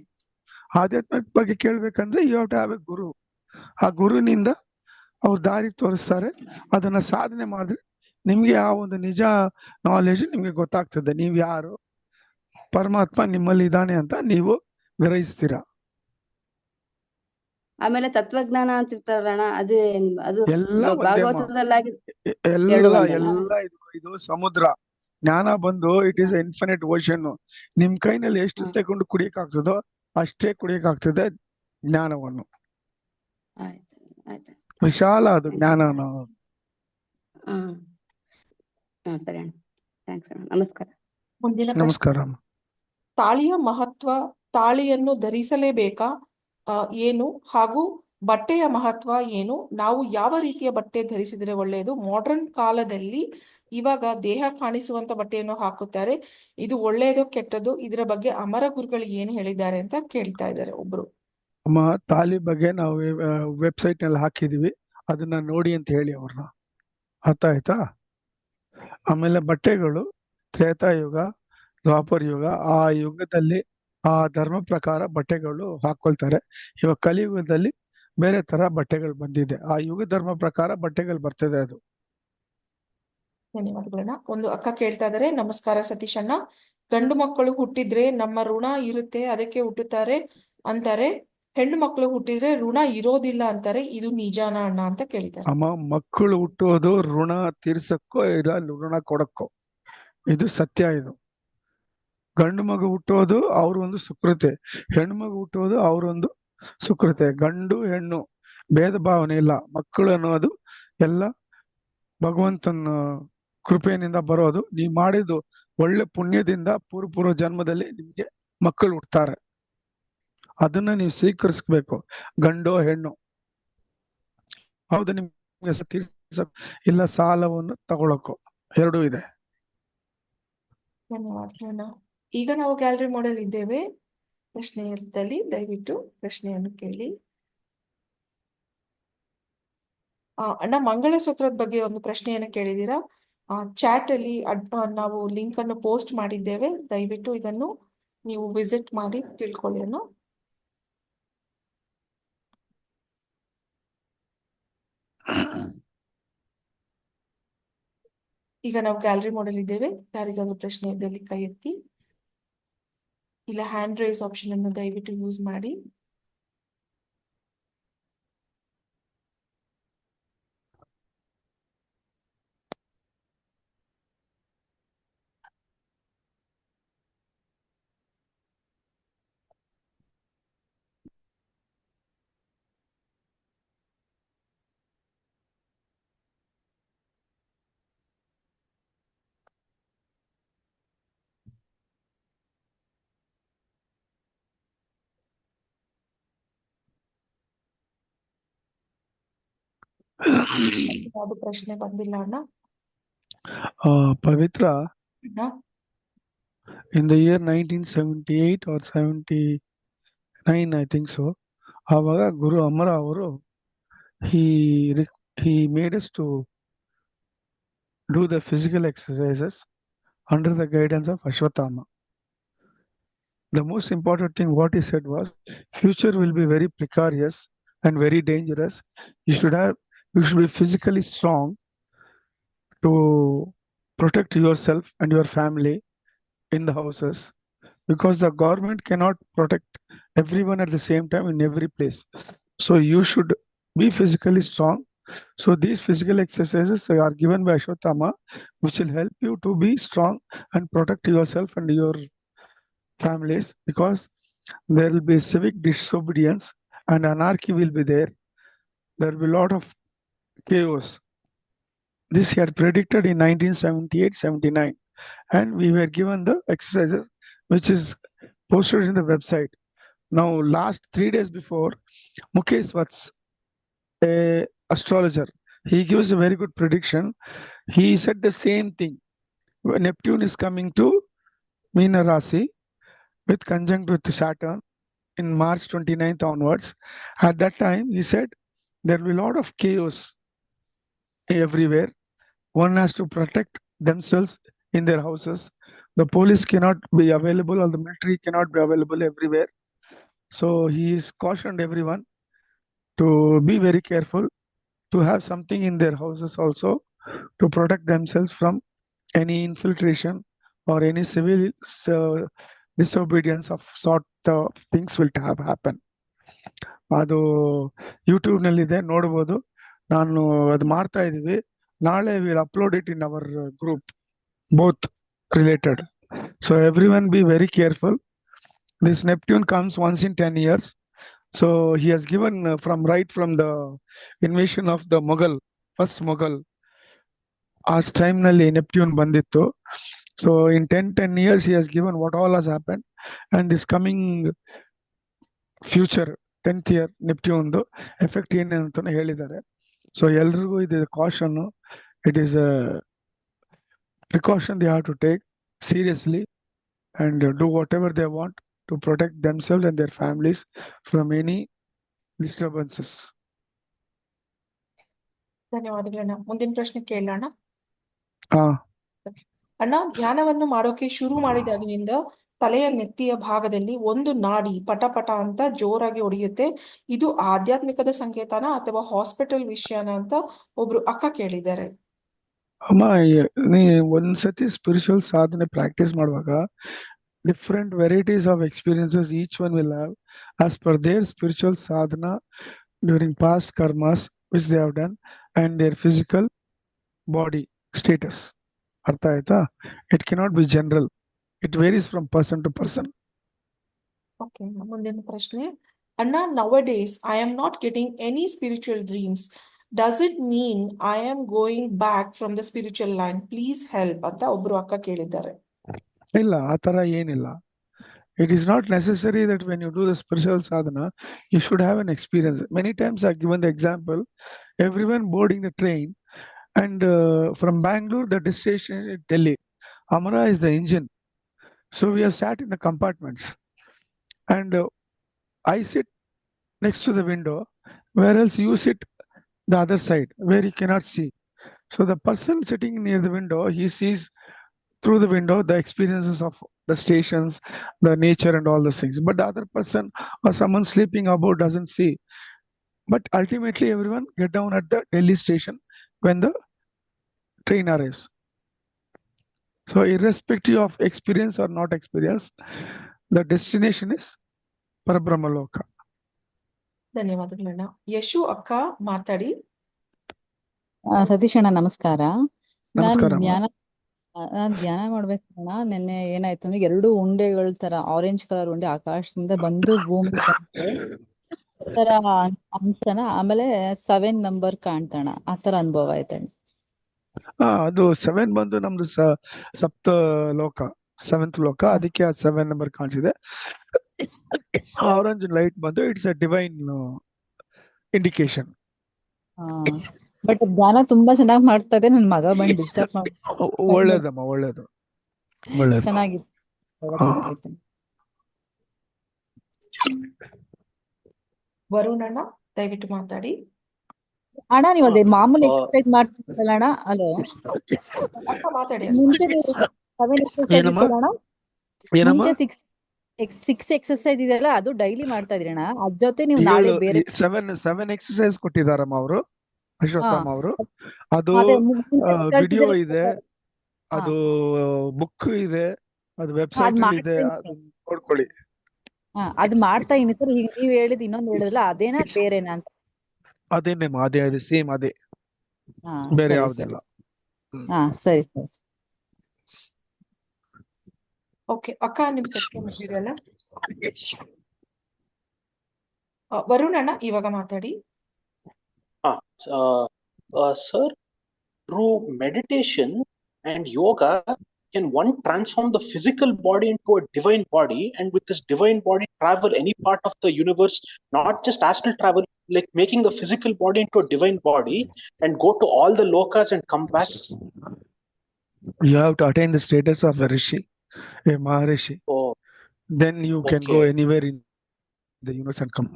ಆಧ್ಯಾತ್ಮಿಕ ಬಗ್ಗೆ ಕೇಳ್ಬೇಕಂದ್ರೆ you have to have a guru. ಆ ಗುರುವಿನಿಂದ ಅವ್ರು ದಾರಿ ತೋರಿಸ್ತಾರೆ. ಅದನ್ನ ಸಾಧನೆ ಮಾಡಿದ್ರೆ ನಿಮ್ಗೆ ಆ ಒಂದು ನಿಜ ನಾಲೆಡ್ಜ್ ನಿಮ್ಗೆ ಗೊತ್ತಾಗ್ತದೆ. ನೀವ್ ಯಾರು, ಪರಮಾತ್ಮ ನಿಮ್ಮಲ್ಲಿ ಇದ್ದಾನೆ ಅಂತ ನೀವು ಗ್ರಹಿಸ್ತೀರಾ. ಆಮೇಲೆ ತತ್ವಜ್ಞಾನ ಅಂತ ಇರ್ತಾರಣ್ಣ, ಅದು ಎಲ್ಲ ಭಾಗವತದಲ್ಲಾಗಿ ಎಲ್ಲ ಇದು ಸಮುದ್ರ. ಜ್ಞಾನ ಬಂದು ಇಟ್ ಈಸ್ ಇನ್ಫಿನಿಟ್ ಓಷನ್. ನಿಮ್ ಕೈನಲ್ಲಿ ಎಷ್ಟು ತಗೊಂಡು ಕುಡಿಯಕ್ ಆಗ್ತದೋ ಅಷ್ಟೇ ಕುಡಿಯಕ್ ಆಗ್ತದೆ ಜ್ಞಾನವನ್ನು. ವಿಶಾಲ ಅದು ಜ್ಞಾನ. ಸರಿ ಅಣ್ಣ, ಥ್ಯಾಂಕ್ಸ್ ಅಣ್ಣ. ನಮಸ್ಕಾರ. ಮುಂದಿನ ನಮಸ್ಕಾರ. ತಾಳಿಯ ಮಹತ್ವ, ತಾಳಿಯನ್ನು ಧರಿಸಲೇಬೇಕಾ ಏನು, ಹಾಗೂ ಬಟ್ಟೆಯ ಮಹತ್ವ ಏನು? ನಾವು ಯಾವ ರೀತಿಯ ಬಟ್ಟೆ ಧರಿಸಿದ್ರೆ ಒಳ್ಳೆಯದು? ಮಾಡರ್ನ್ ಕಾಲದಲ್ಲಿ ಇವಾಗ ದೇಹ ಕಾಣಿಸುವಂತ ಬಟ್ಟೆಯನ್ನು ಹಾಕುತ್ತಾರೆ. ಇದು ಒಳ್ಳೆಯದು ಕೆಟ್ಟದ್ದು? ಇದರ ಬಗ್ಗೆ ಅಮರ ಗುರುಗಳು ಏನು ಹೇಳಿದ್ದಾರೆ ಅಂತ ಕೇಳ್ತಾ ಇದ್ದಾರೆ ಒಬ್ರು. ಅಮ್ಮ, ತಾಲಿ ಬಗ್ಗೆ ನಾವು ವೆಬ್ಸೈಟ್ ನಲ್ಲಿ ಹಾಕಿದೀವಿ, ಅದನ್ನ ನೋಡಿ ಅಂತ ಹೇಳಿ ಅವ್ರನ್ನ. ಅರ್ಥ ಆಯ್ತಾ? ಆಮೇಲೆ ಬಟ್ಟೆಗಳು ತ್ರೇತಾಯುಗ, ದ್ವಾಪರ ಯುಗ, ಆ ಯುಗದಲ್ಲಿ ಆ ಧರ್ಮ ಪ್ರಕಾರ ಬಟ್ಟೆಗಳು ಹಾಕೊಳ್ತಾರೆ. ಇವಾಗ ಕಲಿಯುಗದಲ್ಲಿ ಬೇರೆ ತರ ಬಟ್ಟೆಗಳು ಬಂದಿದೆ. ಆ ಯುಗ ಧರ್ಮ ಪ್ರಕಾರ ಬಟ್ಟೆಗಳು ಬರ್ತದೆ. ಅದು ಧನ್ಯವಾದಗಳನ್ನ. ಒಂದು ಅಕ್ಕ ಕೇಳ್ತಾ ಇದಾರೆ, ನಮಸ್ಕಾರ ಸತೀಶ್ ಅಣ್ಣ. ಗಂಡು ಮಕ್ಕಳು ಹುಟ್ಟಿದ್ರೆ ನಮ್ಮ ಋಣ ಇರುತ್ತೆ, ಅದಕ್ಕೆ ಹುಟ್ಟುತ್ತಾರೆ ಅಂತಾರೆ. ಹೆಣ್ಣು ಮಕ್ಕಳು ಹುಟ್ಟಿದ್ರೆ ಋಣ ಇರೋದಿಲ್ಲ ಅಂತಾರೆ. ಇದು ನಿಜಾನ ಅಣ್ಣ ಅಂತ ಕೇಳಿದ್ದಾರೆ. ಅಮ್ಮ, ಮಕ್ಕಳು ಹುಟ್ಟೋದು ಋಣ ತೀರ್ಸಕ್ಕೋ ಇಲ್ಲ ಋಣ ಕೊಡಕ್ಕೋ, ಇದು ಸತ್ಯ. ಇದು ಗಂಡು ಮಗು ಹುಟ್ಟೋದು ಅವ್ರ ಒಂದು ಸುಕೃತೆ, ಹೆಣ್ಣು ಮಗು ಹುಟ್ಟೋದು ಅವ್ರೊಂದು ಸುಕೃತೆ, ಗಂಡು ಹೆಣ್ಣು ಭೇದ ಭಾವನೆ ಇಲ್ಲ. ಮಕ್ಕಳು ಅನ್ನೋದು ಎಲ್ಲ ಭಗವಂತನ ಕೃಪೆಯಿಂದ ಬರೋದು. ನೀವು ಮಾಡಿದ್ದು ಒಳ್ಳೆ ಪುಣ್ಯದಿಂದ ಪೂರ್ವ ಜನ್ಮದಲ್ಲಿ ನಿಮ್ಗೆ ಮಕ್ಕಳು ಹುಡ್ತಾರೆ. ಅದನ್ನ ನೀವು ಸ್ವೀಕರಿಸ್ಬೇಕು, ಗಂಡು ಹೆಣ್ಣು. ಹೌದು, ನಿಮ್ಗೆ ಇಲ್ಲ ಸಾಲವನ್ನು ತಗೊಳಕ್ಕೋ, ಎರಡೂ ಇದೆ. ಧನ್ಯವಾದಗಳನ್ನ. ಈಗ ನಾವು ಗ್ಯಾಲರಿ ಮೋಡಲ್ ಇದ್ದೇವೆ. ಪ್ರಶ್ನೆ ಇರ್ತಲ್ಲಿ ದಯವಿಟ್ಟು ಪ್ರಶ್ನೆಯನ್ನು ಕೇಳಿ. ಅಣ್ಣ, ಮಂಗಳಸೂತ್ರದ ಬಗ್ಗೆ ಒಂದು ಪ್ರಶ್ನೆಯನ್ನು ಕೇಳಿದ್ದೀರಾ. ಚಾಟ್ ಅಲ್ಲಿ ನಾವು ಲಿಂಕ್ ಅನ್ನು ಪೋಸ್ಟ್ ಮಾಡಿದ್ದೇವೆ. ದಯವಿಟ್ಟು ಇದನ್ನು ನೀವು ವಿಸಿಟ್ ಮಾಡಿ ತಿಳ್ಕೊಳ್ಳಿ ಅಣ್ಣ. ಈಗ ನಾವು ಗ್ಯಾಲರಿ ಮೋಡಲ್ ಇದ್ದೇವೆ. ಯಾರಿಗಾದ್ರೂ ಪ್ರಶ್ನೆ ಇದ್ದಲ್ಲಿ ಕೈ ಎತ್ತಿ, ಇಲ್ಲ ಹ್ಯಾಂಡ್ ರೈಸ್ ಆಪ್ಷನ್ ಅನ್ನು ದಯವಿಟ್ಟು ಯೂಸ್ ಮಾಡಿ. ಯಾವ್ದು ಪ್ರಶ್ನೆ ಬಂದಿಲ್ಲ ಅಣ್ಣ. ಪವಿತ್ರ, ಅಣ್ಣ, in the year 1978 or 79, I think so, ಆವಾಗ ಗುರು ಅಮರ ಅವರು he made us to do the physical exercises under the guidance of Ashwatthama. The most important thing what he said was, future will be very precarious and very dangerous. You should be physically strong to protect yourself and your family in the houses, because the government cannot protect everyone at the same time in every place. So you should be physically strong. So these physical exercises are given by Ashwatthama, which will help you to be strong and protect yourself and your families, because there will be civic disobedience and anarchy will be there. There will be a lot of chaos. This he had predicted in 1978-79, and we were given the exercises which is posted in the website. Now, last 3 days before, Mukesh Vats, a astrologer, he gives a very good prediction. He said the same thing. Neptune is coming to Meena Rasi with conjunct with Saturn in March 29th onwards. At that time, he said there will be a lot of chaos everywhere. One has to protect themselves in their houses. The police cannot be available, or the military cannot be available everywhere. So he is cautioned everyone to be very careful, to have something in their houses also to protect themselves from any infiltration or any civil disobedience of sort of things will have happen. ಅದು YouTube ನಲ್ಲಿ ಇದೆ, ನೋಡಬಹುದು. ನಾನು ಅದು ಮಾಡ್ತಾ ಇದೀವಿ. ನಾಳೆ will upload it in our group, both related. So everyone be very careful. This Neptune comes once in 10 years. So he has given from the invasion of the first Mughal. ಆ time ನಲ್ಲಿ Neptune ಬಂದಿತ್ತು. So in 10 years he has given what all has happened, and this coming future 10th year Neptune effect ಏನಂತ ಹೇಳಿದ್ದಾರೆ. So ಎಲ್ರಿಗೂ ಇದು caution, it is a precaution they have to take seriously and do whatever they want to protect themselves and their families from any disturbances. ಧನ್ಯವಾದಗಳಣ್ಣ. ಮುಂದಿನ ಪ್ರಶ್ನೆ ಕೇಳೋಣ. Ah, ಅಣ್ಣ, ಧ್ಯಾನವನ್ನು ಮಾಡೋಕೆ ಶುರು ಮಾಡಿದಾಗಿನಿಂದ ತಲೆಯ ನೆತ್ತಿಯ ಭಾಗದಲ್ಲಿ ಒಂದು ನಾಡಿ ಪಟ ಪಟ ಅಂತ ಜೋರಾಗಿ ಹೊಡೆಯುತ್ತೆ. ಇದು ಆಧ್ಯಾತ್ಮಿಕದ ಸಂಕೇತನ ಅಥವಾ ಹಾಸ್ಪಿಟಲ್ ವಿಷಯನ ಅಂತ ಒಬ್ರು ಅಕ್ಕ ಕೇಳಿದ್ದಾರೆ. ಅಮ್ಮ, ನೀ ಒಂದ್ಸತಿ ಸ್ಪಿರಿಚುವಲ್ ಸಾಧನೆ ಪ್ರಾಕ್ಟೀಸ್ ಮಾಡುವಾಗ different varieties of experiences each one will have as per their spiritual sadhana during past karmas which they have done and their physical body status. Artha aita? It cannot be general. It varies from person to person. Okay, ಮುಂದಿನ ಪ್ರಶ್ನೆ. Anna, nowadays I am not getting any spiritual dreams. Does it mean I am going back from the spiritual line? Please help ಅಂತ ಒಬ್ರು ಅಕ್ಕ ಕೇಳಿದ್ದಾರೆ. ಇಲ್ಲ, ಆ ತರ ಏನಿಲ್ಲ. It is not necessary that when you do the spiritual sadhana, you should have an experience. Many times I've given the example, everyone boarding the train and from Bangalore, the destination is Delhi. Amara is the engine. So we have sat in the compartments and I sit next to the window, where else you sit the other side where you cannot see. So the person sitting near the window, he sees through the window the experiences of the stations, the nature and all those things. But the other person or someone sleeping above doesn't see. But ultimately everyone get down at the Delhi station when the train arrives. So irrespective of experience or not experience, the destination is Parabrahmaloka. ಧನ್ಯವಾದಗಳಣ್ಣ. Yashu ಅಕ್ಕ ಮಾತಾಡಿ. ಸತೀಶ್ ಅಣ್ಣ ನಮಸ್ಕಾರ. ನಮಸ್ಕಾರ ಅಮ್ಮ. ನಾನ್ ಧ್ಯಾನ ಮಾಡ್ಬೇಕಣ್ಣ. ನಿನ್ನೆ ಏನಾಯ್ತು ಅಂದ್ರೆ 2 ಉಂಡೆಗಳ ತರ ಆರೆಂಜ್ ಕಲರ್ ಉಂಡೆ ಆಕಾಶದಿಂದ ಬಂದು ಭೂಮಿ ತರ ಅನ್ಸ್ತಾನ. ಆಮೇಲೆ 7 ನಂಬರ್ ಕಾಣ್ತಾಣ. ಆ ತರ ಅನುಭವ ಆಯ್ತಣ್ಣ. ಅದು 7 ಬಂದು ನಮ್ದು ಸಪ್ತ ಲೋಕ, 7th ಲೋಕ, ಅದಕ್ಕೆ ಆ 7 ನಂಬರ್ ಕಾಣಿಸಿದೆ. ಆರೆಂಜ್ ಲೈಟ್ ಬಂದು it's a divine indication. But ಧ್ಯಾನ ತುಂಬಾ ಚೆನ್ನಾಗಿ ಮಾಡ್ತಾ ಇದೆ. ನನ್ ಮಗ ಬಂದು ಡಿಸ್ಟರ್ಬ್ ಮಾಡಿ. ಒಳ್ಳೇದಮ್ಮ, ಒಳ್ಳೇದು, ಒಳ್ಳೇದು. ಚೆನ್ನಾಗಿತ್ತು. ವರುಣ್ ಅಣ್ಣ ದಯವಿಟ್ಟು ಮಾತಾಡಿ. ಅಣ್ಣ ನೀವು ಅದೇ ಮಾಮೂಲಿ ಎಕ್ಸರ್ಸೈಸ್ ಮಾಡ್ತಿದ್ದಲ್ಲ ಅಣ್ಣ? ಹಲೋ, ಅಕ್ಕ ಮಾತಾಡಿ. ಮುಂಚೆ 7 ಎಕ್ಸರ್ಸೈಸ್ ಇತ್ತಲ್ಲ ಅಣ್ಣ? ಮುಂಚೆ 6 ಎಕ್ಸರ್ಸೈಸ್ ಇದೆಯಲ್ಲ, ಅದು ಡೈಲಿ ಮಾಡ್ತಾ ಇದ್ರಿ ಅಣ್ಣ? ಅದ್ ಜೊತೆ ನೀವು ನಾಳೆ ಬೇರೆ 7 ಎಕ್ಸರ್ಸೈಸ್ ಕೊಟ್ಟಿದಾರಮ್ಮ ಅವರು, ಅಶ್ವತ್ಥಮ್ಮ ಅವರು. ಅದು ವಿಡಿಯೋ ಇದೆ, ಅದು ಬುಕ್ ಇದೆ, ಅದು ವೆಬ್ಸೈಟ್ ಇದೆ, ಅದು ನೋಡ್ಕೊಳ್ಳಿ. ಅದ್ ಮಾಡ್ತಾ ಇದೀನಿ ಸರ್. ಈಗ ನೀವ್ ಹೇಳಿದ್ ಇನ್ನೊಂದು ಹೇಳಿದ್ರಲ್ಲ, ಅದೇನಾ ಬೇರೆನಾ ಅಂತ? ಅದೇನೇಮ್ಮ, ಅದೇ ಸೇಮ್, ಅದೇ, ಬೇರೆ ಯಾವ್ದಿಲ್ಲ. ಸರಿ ಸರಿ. ಓಕೆ ಅಕ್ಕ, ನಿಮ್ ಪ್ರಶ್ನೆ ಮುಗಿದೆಯಲ್ಲ? ವರುಣ್ ಅಣ್ಣ ಇವಾಗ ಮಾತಾಡಿ. Sir, through meditation and yoga, can one transform the physical body into a divine body, and with this divine body travel any part of the universe, not just astral travel, like making the physical body into a divine body and go to all the lokas and come back? You have to attain the status of a rishi, a maharishi. Oh, Then you can go anywhere in the universe and come.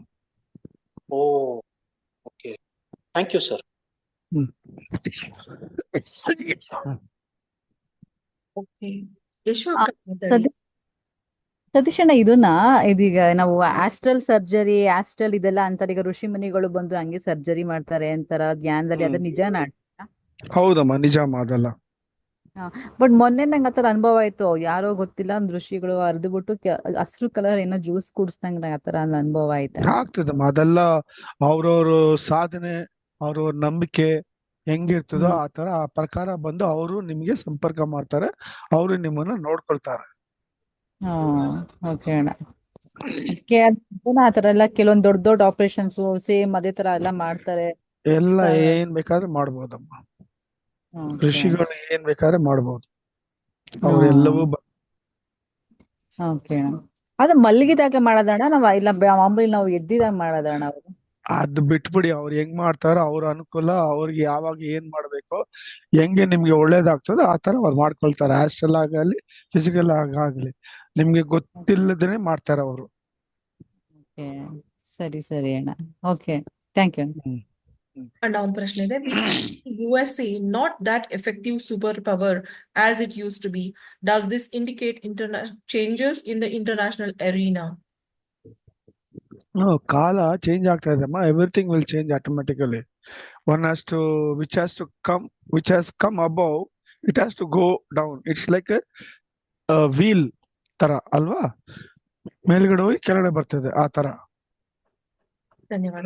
oh, okay. Thank you, sir. Okay Yashu ಅಕ್ಕ ಮಾತಾಡಿ. ಸತೀಶ್ ಅಣ್ಣ, ಇದೀಗ ನಾವು astral surgery, astral ಇದೆಲ್ಲ ಅಂತಾರೆ. ಈಗ ಋಷಿ ಮುನಿಗಳು ಬಂದು ಹಂಗೆ ಸರ್ಜರಿ ಮಾಡ್ತಾರೆ ಅಂತಾರ ಧ್ಯಾನದಲ್ಲಿ. ಅದು ನಿಜಾನ? ಹೌದಮ್ಮ, ನಿಜಮ್ಮ ಅದೆಲ್ಲ. ಬಟ್ ಮೊನ್ನೆ ನಂಗೆ ಆತರ ಅನುಭವ ಆಯ್ತು. ಯಾರೋ ಗೊತ್ತಿಲ್ಲ ಒಂದ್ ಋಷಿಗಳು ಅರ್ದ್ಬಿಟ್ಟು ಹಸಿರು ಕಲರ್ ಏನೋ ಜ್ಯೂಸ್ ಕುಡಿಸ್ದಂಗ ಆತರ ಅನುಭವ ಆಯ್ತು. ಆಗ್ತದಮ್ಮ, ಅದೆಲ್ಲ ಅವ್ರವ್ರ ಸಾಧನೆ, ಅವ್ರವ್ರ ನಂಬಿಕೆ ಹೆಂಗಿರ್ತದೋ ಆ ತರ ಆ ಪ್ರಕಾರ ಬಂದು ಅವರು ನಿಮ್ಗೆ ಸಂಪರ್ಕ ಮಾಡ್ತಾರೆ, ಅವರು ನಿಮ್ಮನ್ನ ನೋಡ್ಕೊಳ್ತಾರೆ. ಓಕೆ ಅಣ್ಣ. ಆತರ ಎಲ್ಲ ಕೆಲವೊಂದ್ ದೊಡ್ಡ ದೊಡ್ಡ ಆಪರೇಷನ್ಸ್ ಸೇಮ್ ಅದೇ ತರ ಎಲ್ಲ ಮಾಡ್ತಾರೆ. ಎಲ್ಲ ಏನ್ ಬೇಕಾದ್ರೆ ಮಾಡ್ಬೋದಮ್ಮ, ಋಷಿಗಳು ಏನ್ ಬೇಕಾದ್ರೆ ಮಾಡ್ಬೋದು, ಅವ್ರೆಲ್ಲವೂ. ಓಕೆ ಅಣ್ಣ. ಅದು ಮಲಗಿದಾಗ ಮಾಡೋದಣ್ಣ ನಾವ್, ಇಲ್ಲ ಮಾಮೂಲಿ ನಾವು ಎದ್ದಿದಾಗ ಮಾಡೋದಣ್ಣ? ಅವರು ಅದು ಬಿಟ್ಬಿಡಿ, ಅವ್ರು ಹೆಂಗ್ ಮಾಡ್ತಾರೋ ಅವ್ರ ಅನುಕೂಲ, ಅವ್ರಿಗೆ ಯಾವಾಗ ಏನ್ ಮಾಡ್ಬೇಕು, ಹೆಂಗೆ ನಿಮ್ಗೆ ಒಳ್ಳೇದಾಗ್ತದೋ ಆ ತರ ಅವ್ರು ಮಾಡ್ಕೊಳ್ತಾರೆ. ಆಸ್ಟ್ರಲ್ ಆಗಲಿ ಫಿಸಿಕಲ್ ಆಗಲಿ ನಿಮ್ಗೆ ಗೊತ್ತಿಲ್ಲದೇನೆ ಮಾಡ್ತಾರೆ ಅವರು. ಸರಿ ಸರಿ ಅಣ್ಣ. Okay, thank you. ಅಣ್ಣ ಒಂದು ಪ್ರಶ್ನೆ ಇದೆ. USA not that effective superpower as it used to be. Does this indicate changes in the international arena? No, ಕಾಲ ಚೇಂಜ್ ಆಗ್ತಾ ಇದೆಮ್ಮ. Everything will change automatically. One has to, which has come above, it has to go down. It's like a wheel ತರ ಅಲ್ವಾ, ಮೇಲ್ಗಡೆ ಹೋಗಿ ಕೆಳಗಡೆ ಬರ್ತದೆ ಆ ತರ. ಧನ್ಯವಾದ.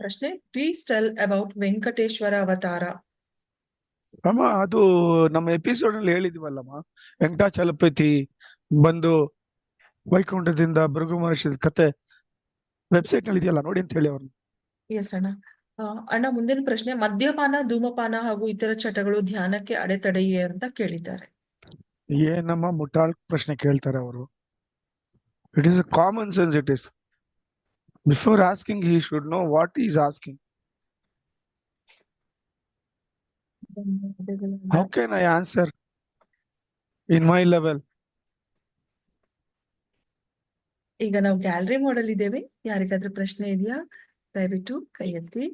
ಪ್ರಶ್ನೆ, ಪ್ಲೀಸ್ ಟೆಲ್ ಅಬೌಟ್ ವೆಂಕಟೇಶ್ವರ ಅವತಾರ. ಅಮ್ಮ, ಅದು ನಮ್ಮ ಎಪಿಸೋಡ್ ಅಲ್ಲಿ ಹೇಳಿದ್ವಲ್ಲಮ್ಮ, ವೆಂಕಟಾಚಲಪತಿ ಬಂದು ವೈಕುಂಠದಿಂದ ಭೃಗು ಮಹರ್ಷಿ ಕತೆ ವೆಬ್ಸೈಟ್ ನಲ್ಲಿ ಇದೆಯಲ್ಲ ನೋಡಿ ಅಂತ ಹೇಳಿ ಅವ್ರನ್ನ. ಎಸ್ ಅಣ್ಣ. ಅಣ್ಣ ಮುಂದಿನ ಪ್ರಶ್ನೆ, ಮದ್ಯಪಾನ, ಧೂಮಪಾನ ಹಾಗೂ ಇತರ ಚಟಗಳು ಧ್ಯಾನಕ್ಕೆ ಅಡೆತಡೆಯೇ ಅಂತ ಕೇಳಿದ್ದಾರೆ. ಏನಮ್ಮ ಮುಟ್ಟಾಳ್ ಪ್ರಶ್ನೆ ಕೇಳ್ತಾರೆ ಅವರು. It is a common sense. It is before asking he should know what is asking. How can I answer in my level? ಈಗ ನಾವು ಗ್ಯಾಲರಿ ಮಾಡಲ್ ಇದ್ದೇವೆ. ಯಾರಿಗಾದ್ರೂ ಪ್ರಶ್ನೆ ಇದೆಯಾ? ದಯವಿಟ್ಟು ಕೈ ಎತ್ತಿ.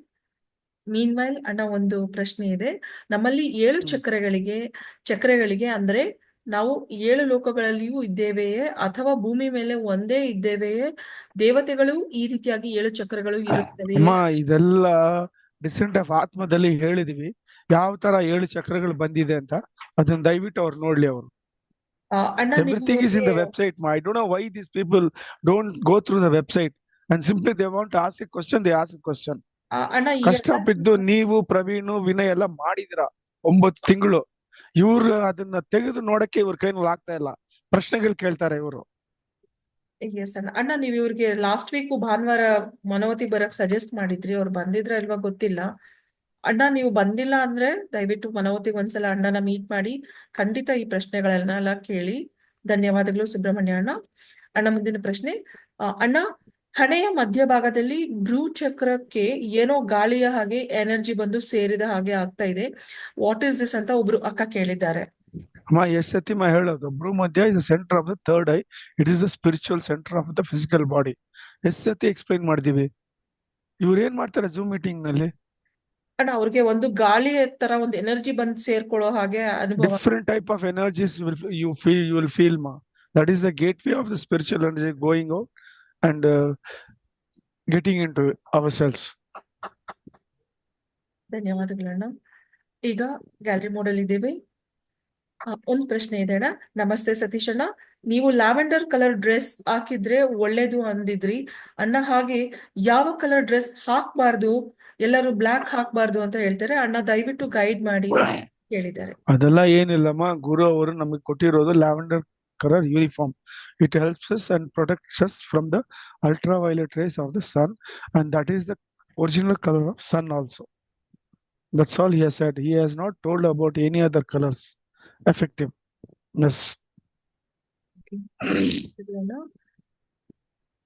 ಮೀನ್ವೈಲ್ ಅಣ್ಣ ಒಂದು ಪ್ರಶ್ನೆ ಇದೆ. ನಮ್ಮಲ್ಲಿ 7 ಚಕ್ರಗಳಿಗೆ ಅಂದ್ರೆ ನಾವು 7 ಲೋಕಗಳಲ್ಲಿಯೂ ಇದ್ದೇವೆಯೇ ಅಥವಾ ಭೂಮಿ ಮೇಲೆ ಒಂದೇ ಇದ್ದೇವೆಯೇ? ದೇವತೆಗಳು ಈ ರೀತಿಯಾಗಿ 7 ಚಕ್ರಗಳು ಇರುತ್ತವೆಯೇ? ಅಮ್ಮ ಇದೆಲ್ಲ ಡಿಸೆಂಟ್ ಆಫ್ ಆತ್ಮದಲ್ಲಿ ಹೇಳಿದೀವಿ ಯಾವ ತರ 7 ಚಕ್ರಗಳು ಬಂದಿದೆ ಅಂತ. ಅದನ್ನ ದಯವಿಟ್ಟು ಅವ್ರು ನೋಡ್ಲಿ ಅವರು. ಅಣ್ಣ Everything is in the website. Ma. I don't know why these people don't go through the website and simply they want to ask a question, they ask a question. ಅಣ್ಣ ಕಷ್ಟಬಿದ್ದು ನೀವು ಪ್ರವೀಣ್ ವಿನಯ್ ಎಲ್ಲ ಮಾಡಿದಿರ 9 ತಿಂಗಳು. ಇವ್ರು ಅದನ್ನ ತೆಗೆದು ನೋಡಕ್ಕೆ ಇವ್ರ ಕೈನಲ್ಲಿ ಆಗ್ತಾ ಇಲ್ಲ. ಪ್ರಶ್ನೆಗಳು ಕೇಳ್ತಾರೆ ಇವರು. ಎಸ್ ಅಣ್ಣ. ಅಣ್ಣ ನೀವು ಇವ್ರಿಗೆ ಲಾಸ್ಟ್ ವೀಕ್ ಭಾನುವಾರ ಮನೋವತಿ ಬರಕ್ ಸಜೆಸ್ಟ್ ಮಾಡಿದ್ರಿ. ಅವ್ರು ಬಂದಿದ್ರ ಇಲ್ವಾ ಗೊತ್ತಿಲ್ಲ. ಅಣ್ಣ ನೀವು ಬಂದಿಲ್ಲ ಅಂದ್ರೆ ದಯವಿಟ್ಟು ಮನೋವತಿಗೆ ಒಂದ್ಸಲ ಅಣ್ಣನ ಮೀಟ್ ಮಾಡಿ ಖಂಡಿತ ಈ ಪ್ರಶ್ನೆಗಳನ್ನೆಲ್ಲ ಕೇಳಿ. ಧನ್ಯವಾದಗಳು ಸುಬ್ರಹ್ಮಣ್ಯ ಅಣ್ಣ. ಅಣ್ಣ ಮುಂದಿನ ಪ್ರಶ್ನೆ, ಅಣ್ಣ ಹಣೆಯ ಮಧ್ಯಭಾಗದಲ್ಲಿ ಭ್ರೂ ಚಕ್ರಕ್ಕೆ ಏನೋ ಗಾಳಿಯ ಹಾಗೆ ಎನರ್ಜಿ ಬಂದು ಸೇರಿದ ಹಾಗೆ ಆಗ್ತಾ ಇದೆ. ವಾಟ್ ಇಸ್ ದಿಸ್ ಅಂತ ಒಬ್ರು ಅಕ್ಕ ಕೇಳಿದ್ದಾರೆ. ಅಮ್ಮ ಎಷ್ಟ್ ಸತಿ ಹೇಳೋದು, ಭ್ರೂ ಮಧ್ಯ is the centre of the third I. It is the spiritual centre of the physical body. ಎಷ್ಟ್ ಸತಿ ಎಕ್ಸ್ಪ್ಲೈನ್ ಮಾಡಿದೀವಿ. ಇವ್ರು ಏನ್ ಮಾಡ್ತಾರೆ ಝೂಮ್ ಮೀಟಿಂಗ್ ನಲ್ಲಿ? ಅಣ್ಣ ಅವ್ರಿಗೆ ಒಂದು ಗಾಳಿ ತರ ಒಂದು ಎನರ್ಜಿ ಬಂದ್ ಸೇರ್ಕೊಳ್ಳೋ ಹಾಗೆ ಅನುಭವ. Different type of energies you will feel ma. That is the gateway of the spiritual energy going out and getting into ourselves. ಧನ್ಯವಾದಗಳಣ್ಣ. ಈಗ ಗ್ಯಾಲರಿ ಮೋಡಲ್ ಇದ್ದೇವೆ. ಒಂದು ಪ್ರಶ್ನೆ ಇದೆ ಅಣ್ಣ. ನಮಸ್ತೆ ಸತೀಶ್ ಅಣ್ಣ, ನೀವು ಲ್ಯಾವೆಂಡರ್ ಕಲರ್ ಡ್ರೆಸ್ ಹಾಕಿದ್ರೆ ಒಳ್ಳೇದು ಅಂದಿದ್ರಿ ಅಣ್ಣ. ಹಾಗೆ ಯಾವ ಕಲರ್ ಡ್ರೆಸ್ ಹಾಕ್ಬಾರ್ದು, ಎಲ್ಲರೂ ಬ್ಲಾಕ್ ಹಾಕ್ಬಾರ್ದು ಅಂತ ಹೇಳ್ತಾರೆ ಅಣ್ಣ. ದಯವಿಟ್ಟು ಗೈಡ್ ಮಾಡಿ ಹೇಳಿದ್ದಾರೆ. ಅದೆಲ್ಲ ಏನಿಲ್ಲಮ್ಮ, ಗುರು ಅವರು ನಮಗೆ ಕೊಟ್ಟಿರೋದು lavender colour uniform. It helps us and protects us from the ultraviolet rays of the sun, and that is the original color of sun also. That's all he has said. He has not told about any other colors effective. Yes.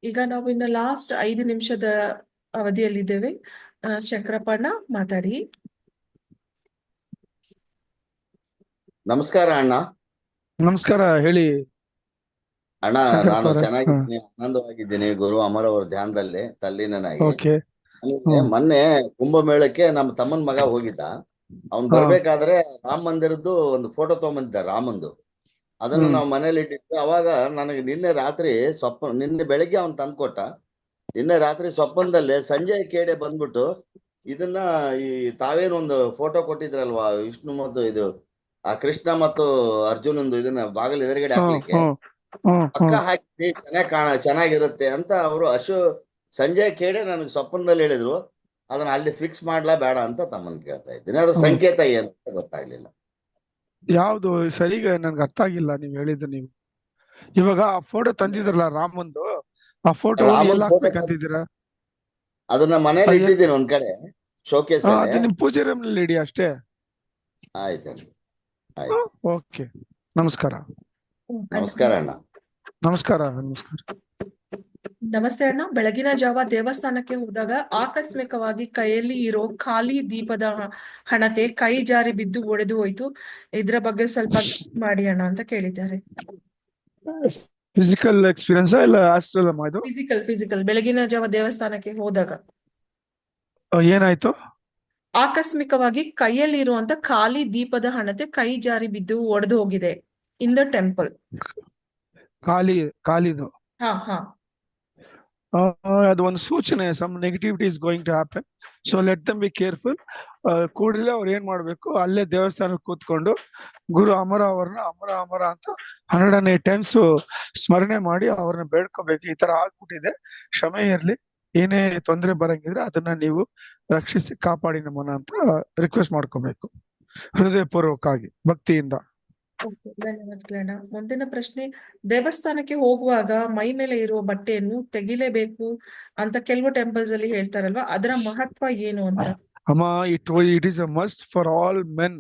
ಈಗ ನಾವು ಇನ್ನು last 5 ನಿಮಿಷದ ಅವಧಿಯಲ್ಲಿದ್ದೇವೆ. ಶಂಕರಪ್ಪಣ್ಣ ಮಾತಾಡಿ. ನಮಸ್ಕಾರ ಅಣ್ಣ. ನಮಸ್ಕಾರ ಹೇಳಿ ಅಣ್ಣ, ನಾನು ಚೆನ್ನಾಗಿದ್ದೀನಿ, ಆನಂದವಾಗಿದ್ದೀನಿ. ಗುರು ಅಮರ್ ಅವ್ರ ಧ್ಯಾನದಲ್ಲಿ ತಲ್ಲೀನನಾಗಿ. ಓಕೆ. ಮೊನ್ನೆ ಕುಂಭಮೇಳಕ್ಕೆ ನಮ್ಮ ತಮ್ಮನ್ ಮಗ ಹೋಗಿದ್ದ. ಅವ್ನ್ ಬರ್ಬೇಕಾದ್ರೆ ರಾಮ ಮಂದಿರದ್ದು ಒಂದು ಫೋಟೋ ತಗೊಂಬಂದಿದ್ದ, ರಾಮಂದು. ಅದನ್ನ ನಾವು ಮನೇಲಿ ಇಟ್ಟಿದ್ವಿ. ಅವಾಗ ನನಗೆ ನಿನ್ನೆ ಬೆಳಿಗ್ಗೆ ಅವ್ನ್ ತಂದ್ಕೊಟ್ಟ. ನಿನ್ನೆ ರಾತ್ರಿ ಸ್ವಪ್ನದಲ್ಲೇ ಸಂಜಯ್ ಕೇಡೆ ಬಂದ್ಬಿಟ್ಟು ಇದನ್ನ ಈ ತಾವೇನೊಂದು ಫೋಟೋ ಕೊಟ್ಟಿದ್ರಲ್ವಾ ವಿಷ್ಣು ಮತ್ತು ಇದು ಆ ಕೃಷ್ಣ ಮತ್ತು ಅರ್ಜುನಂದು, ಇದನ್ನ ಬಾಗಿಲು ಎದುರುಗಡೆ ಹಾಕ್ಲಿಕ್ಕೆ ಪಕ್ಕ ಹಾಕಿ ಚೆನ್ನಾಗಿರುತ್ತೆ ಅಂತ ಅವರು ಸಂಜಯ್ ಕೇಡೆ ನನಗೆ ಸ್ವಪ್ನದಲ್ಲಿ ಹೇಳಿದ್ರು. ಅದನ್ನ ಅಲ್ಲಿ ಫಿಕ್ಸ್ ಮಾಡ್ಲಾ ಬೇಡ ಅಂತ ತಮ್ಮನ್ ಕೇಳ್ತಾ ಇದ್ದೀನಿ. ಅದ್ರ ಸಂಕೇತ ಏನು ಅಂತ ಗೊತ್ತಾಗ್ಲಿಲ್ಲ. ಯಾವ್ದು ಸರಿಗ ನನ್ಗೆ ಅರ್ಥ ಆಗಿಲ್ಲ ನೀವು ಹೇಳಿದ್ದು. ನೀವು ಇವಾಗ ಆ ಫೋಟೋ ತಂದಿದ್ರಲ್ಲ ರಾಮಂದು, ಆ ಫೋಟೋ ಎಲ್ಲ ಹಾಕ್ಬೇಕಂತಿದ್ದೀರಾ? ಅದನ್ನ ಮನೇಲಿ ಇಟ್ಟಿದ್ದೀನಿ ಒಂದ್ ಕಡೆ ಶೋಕೇಸ್. ಅದು ನಿಮ್ ಪೂಜೆ ರೂಮ್ನಲ್ಲಿ ಇಡಿ ಅಷ್ಟೇ. ಆಯ್ತು. ಓಕೆ. ನಮಸ್ಕಾರ. ನಮಸ್ಕಾರ ಅಣ್ಣ. ನಮಸ್ಕಾರ. ನಮಸ್ಕಾರ. ನಮಸ್ತೆ ಅಣ್ಣ. ಬೆಳಗಿನ ಜಾವ ದೇವಸ್ಥಾನಕ್ಕೆ ಹೋದಾಗ ಆಕಸ್ಮಿಕವಾಗಿ ಕೈಯಲ್ಲಿ ಇರೋ ಖಾಲಿ ದೀಪದ ಹಣತೆ ಕೈ ಜಾರಿ ಬಿದ್ದು ಒಡೆದು ಹೋಯ್ತು. ಇದ್ರ ಬಗ್ಗೆ ಸ್ವಲ್ಪ ಮಾಡಿ ಅಣ್ಣ ಅಂತ ಕೇಳಿದ್ದಾರೆ. ಫಿಸಿಕಲ್ ಎಕ್ಸ್ಪೀರಿಯನ್ಸ್ ಇಲ್ಲ ಆಸ್ಟ್ರಲ್ ಅಮ್ಮ ಇದು? ಫಿಸಿಕಲ್. ಬೆಳಗಿನ ಜಾವ ದೇವಸ್ಥಾನಕ್ಕೆ ಹೋದಾಗ ಏನಾಯ್ತು? ಆಕಸ್ಮಿಕವಾಗಿ ಕೈಯಲ್ಲಿ ಇರುವಂತ ಖಾಲಿ ದೀಪದ ಹಣತೆ ಕೈ ಜಾರಿ ಬಿದ್ದು ಒಡೆದು ಹೋಗಿದೆ ಇನ್ ದ ಟೆಂಪಲ್. ಖಾಲಿದು? ಹಾ. ಅದು ಒಂದು ಸೂಚನೆ. Some negativity is going to happen, so let them be careful. ಕೂಡಲೇ ಅವ್ರು ಏನ್ ಮಾಡ್ಬೇಕು, ಅಲ್ಲೇ ದೇವಸ್ಥಾನಕ್ಕೆ ಕೂತ್ಕೊಂಡು ಗುರು ಅಮರ ಅವ್ರನ್ನ ಅಮರ ಅಂತ 100ನೇ ಟೈಮ್ಸ್ ಸ್ಮರಣೆ ಮಾಡಿ ಅವ್ರನ್ನ ಬೇಡ್ಕೋಬೇಕು. ಈ ತರ ಆಗ್ಬಿಟ್ಟಿದೆ, ಕ್ಷಮೆ ಇರ್ಲಿ, ಏನೇ ತೊಂದರೆ ಬರಂಗಿದ್ರೆ ಅದನ್ನ ನೀವು ರಕ್ಷಿಸಿ ಕಾಪಾಡಿ ನಮ್ಮನ್ನ ಅಂತ ರಿಕ್ವೆಸ್ಟ್ ಮಾಡ್ಕೋಬೇಕು ಹೃದಯಪೂರ್ವಕವಾಗಿ ಭಕ್ತಿಯಿಂದ. ಓಕೆ, ಧನ್ಯವಾದಗಳಣ್ಣ. ಮುಂದಿನ ಪ್ರಶ್ನೆ, ದೇವಸ್ಥಾನಕ್ಕೆ ಹೋಗುವಾಗ ಮೈ ಮೇಲೆ ಇರುವ ಬಟ್ಟೆಯನ್ನು ತೆಗಿಲೇಬೇಕು ಅಂತ ಕೆಲವು ಟೆಂಪಲ್ಸ್ ಅಲ್ಲಿ ಹೇಳ್ತಾರಲ್ವಾ, ಅದರ ಮಹತ್ವ ಏನು ಅಂತ? Amma, it is a must for all men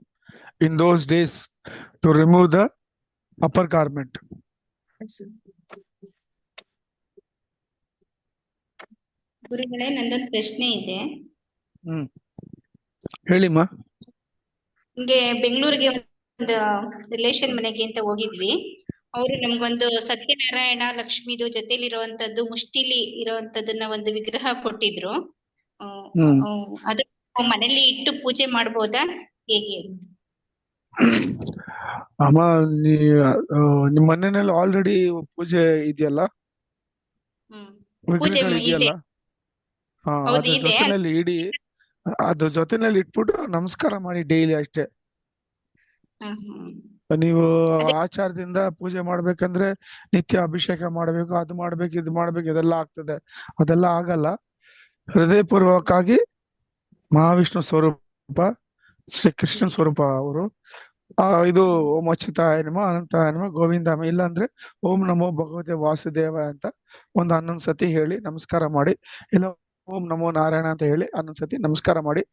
in those days to remove the upper garment. ಗುರುಗಳೇ, ನಂದೊಂದು ಪ್ರಶ್ನೆ ಇದೆ. ಹೇಳಿಮ್ಮ. ಹಿಂಗೆ ಬೆಂಗಳೂರಿಗೆ ಒಂದು ರಿಲೇಷನ್ ಮನೆಗೆ ಅಂತ ಹೋಗಿದ್ವಿ. ಅವರು ನಮ್ಗೊಂದು ಸತ್ಯನಾರಾಯಣ ಲಕ್ಷ್ಮಿದು ಜೊತೆಲಿರುವಂತದ್ದು ಮುಷ್ಟಿಲಿ ಇರುವಂತದನ್ನ ಒಂದು ವಿಗ್ರಹ ಕೊಟ್ಟಿದ್ರು. ಅದು ಮನೇಲಿ ಇಟ್ಟು ಪೂಜೆ ಮಾಡ್ಬೋದಾ, ಹೇಗೆ ಅಂತ? ಅಮ್ಮ, ನಿಮ್ ಮನೆಯಲ್ಲಿ ಆಲ್ರೆಡಿ ಪೂಜೆ ಇದೆಯಲ್ಲ, ಪೂಜೆ ವಿಗ್ರಹಗಳು ಇದೆ. ಇದೆಯಲ್ಲ, ಹೌದು, ಅದ್ರ ಇದೆ. ಜೊತೆನಲ್ಲಿ ಇಡಿ, ಅದ್ರ ಜೊತೆನಲ್ಲಿ ಇಟ್ಬಿಟ್ಟು ನಮಸ್ಕಾರ ಮಾಡಿ ಡೈಲಿ ಅಷ್ಟೇ. ನೀವು ಆಚಾರದಿಂದ ಪೂಜೆ ಮಾಡ್ಬೇಕಂದ್ರೆ ನಿತ್ಯ ಅಭಿಷೇಕ ಮಾಡ್ಬೇಕು, ಅದು ಮಾಡ್ಬೇಕು, ಇದು ಮಾಡ್ಬೇಕು, ಇದೆಲ್ಲ ಆಗ್ತದೆ. ಅದೆಲ್ಲ ಆಗಲ್ಲ. ಹೃದಯಪೂರ್ವಕವಾಗಿ ಮಹಾವಿಷ್ಣು ಸ್ವರೂಪ, ಶ್ರೀ ಕೃಷ್ಣ ಸ್ವರೂಪ ಅವರು. ಇದು ಓಂ ಅಚ್ಯುತಾಯ ನಮಃ, ಅನಂತಾಯ ನಮಃ, ಗೋವಿಂದಾಮ, ಇಲ್ಲ ಅಂದ್ರೆ ಓಂ ನಮೋ ಭಗವತೆ ವಾಸುದೇವ ಅಂತ ಒಂದು 11 ಸತಿ ಹೇಳಿ ನಮಸ್ಕಾರ ಮಾಡಿ, ಇಲ್ಲ ಓಂ ನಮೋ ನಾರಾಯಣ ಅಂತ ಹೇಳಿ 11 ಸತಿ ನಮಸ್ಕಾರ ಮಾಡಿ,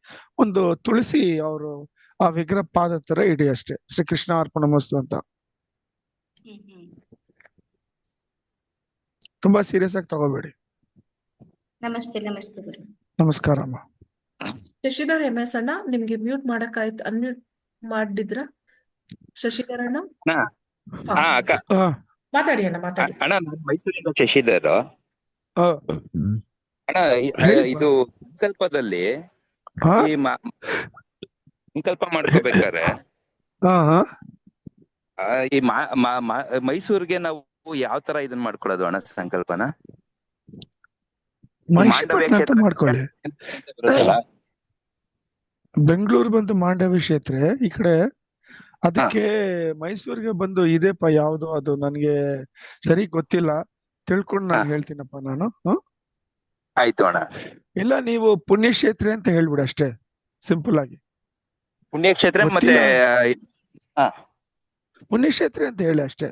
ಒಂದು ತುಳಸಿ ಅವರು ಆ ವಿಗ್ರಹ ಪಾದ ತರ ಇಡಿ ಅಷ್ಟೇ. ಶ್ರೀ ಕೃಷ್ಣ ಅರ್ಪಣಮಸ್ತು ಅಂತ. ತುಂಬಾ ಸೀರಿಯಸ್ ಆಗಿ ತಗೋಬೇಡಿ. ನಮಸ್ತೆ. ನಮಸ್ತೆ ಗುರು. ನಮಸ್ಕಾರ ಅಮ್ಮ. ಶಶಿಧರ್ MS ಅಣ್ಣ, ನಿಮ್ಗೆ ಮ್ಯೂಟ್ ಮಾಡಕ್ಕಾಯ್ತು? ಅನ್ಮ್ಯೂಟ್ ಮಾಡಿದ್ರ ಶಶಿಧರ್ ಅಣ್ಣ? ಹಾ ಅಕ್ಕ, ಮಾತಾಡಿ ಅಣ್ಣ, ಮಾತಾಡಿ. ಅಣ್ಣ ನಾನು ಮೈಸೂರಿಂದ ಶಶಿಧರ್. ಅಣ್ಣ ಇದು ಸಂಕಲ್ಪದಲ್ಲಿ ಈ ಸಂಕಲ್ಪ ಮಾಡ್ಕೋಬೇಕಾರೆ ಈ ಮೈಸೂರಿಗೆ ನಾವು ಯಾವ ತರ ಇದನ್ನ ಮಾಡ್ಕೊಳ್ಳೋದು ಅಣ್ಣ ಸಂಕಲ್ಪನ? ಮಾಂಡವ್ಯ ಕ್ಷೇತ್ರ ಮಾಡ್ಕೊಳ್ಳಿ. ಬೆಂಗಳೂರು ಬಂದು ಮಾಂಡವ್ಯ ಕ್ಷೇತ್ರ ಈ ಕಡೆ, ಅದಕ್ಕೆ ಮೈಸೂರಿಗೆ ಬಂದು ಇದೆಪ್ಪ ಯಾವ್ದು ಅದು ನನ್ಗೆ ಸರಿ ಗೊತ್ತಿಲ್ಲ, ತಿಳ್ಕೊಂಡು ನಾನು ಹೇಳ್ತೀನಪ್ಪ ನಾನು. ಆಯ್ತು ಅಣ್ಣ. ಇಲ್ಲ, ನೀವು ಪುಣ್ಯಕ್ಷೇತ್ರ ಅಂತ ಹೇಳ್ಬಿಡಿ ಅಷ್ಟೇ, ಸಿಂಪಲ್ ಆಗಿ. ಪುಣ್ಯಕ್ಷೇತ್ರ ಮತ್ತೆ ಪುಣ್ಯಕ್ಷೇತ್ರ ಅಂತ ಹೇಳಿ ಅಷ್ಟೇ.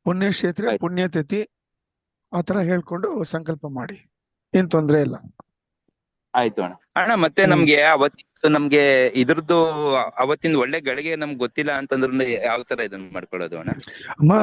ಪುಣ್ಯಕ್ಷೇತ್ರ, ಪುಣ್ಯತಿಥಿ ಆತರ ಹೇಳ್ಕೊಂಡು ಸಂಕಲ್ಪ ಮಾಡಿ, ಏನ್ ತೊಂದ್ರೆ ಇಲ್ಲ. ಆಯ್ತು ಅಣ್ಣ. ಅಣ್ಣ ಮತ್ತೆ ನಮ್ಗೆ ನಮ್ಗೆ ಇದ್ರದ್ದು ಅವತ್ತಿನ ಒಳ್ಳೆ ಗಳಿಗೆ ನಮ್ಗೆ ಗೊತ್ತಿಲ್ಲ ಅಂತಂದ್ರೆ ಯಾವ ತರ ಇದನ್ನ ಮಾಡ್ಕೊಳ್ಳೋದು ಅಣ್ಣ? ಅಮ್ಮ,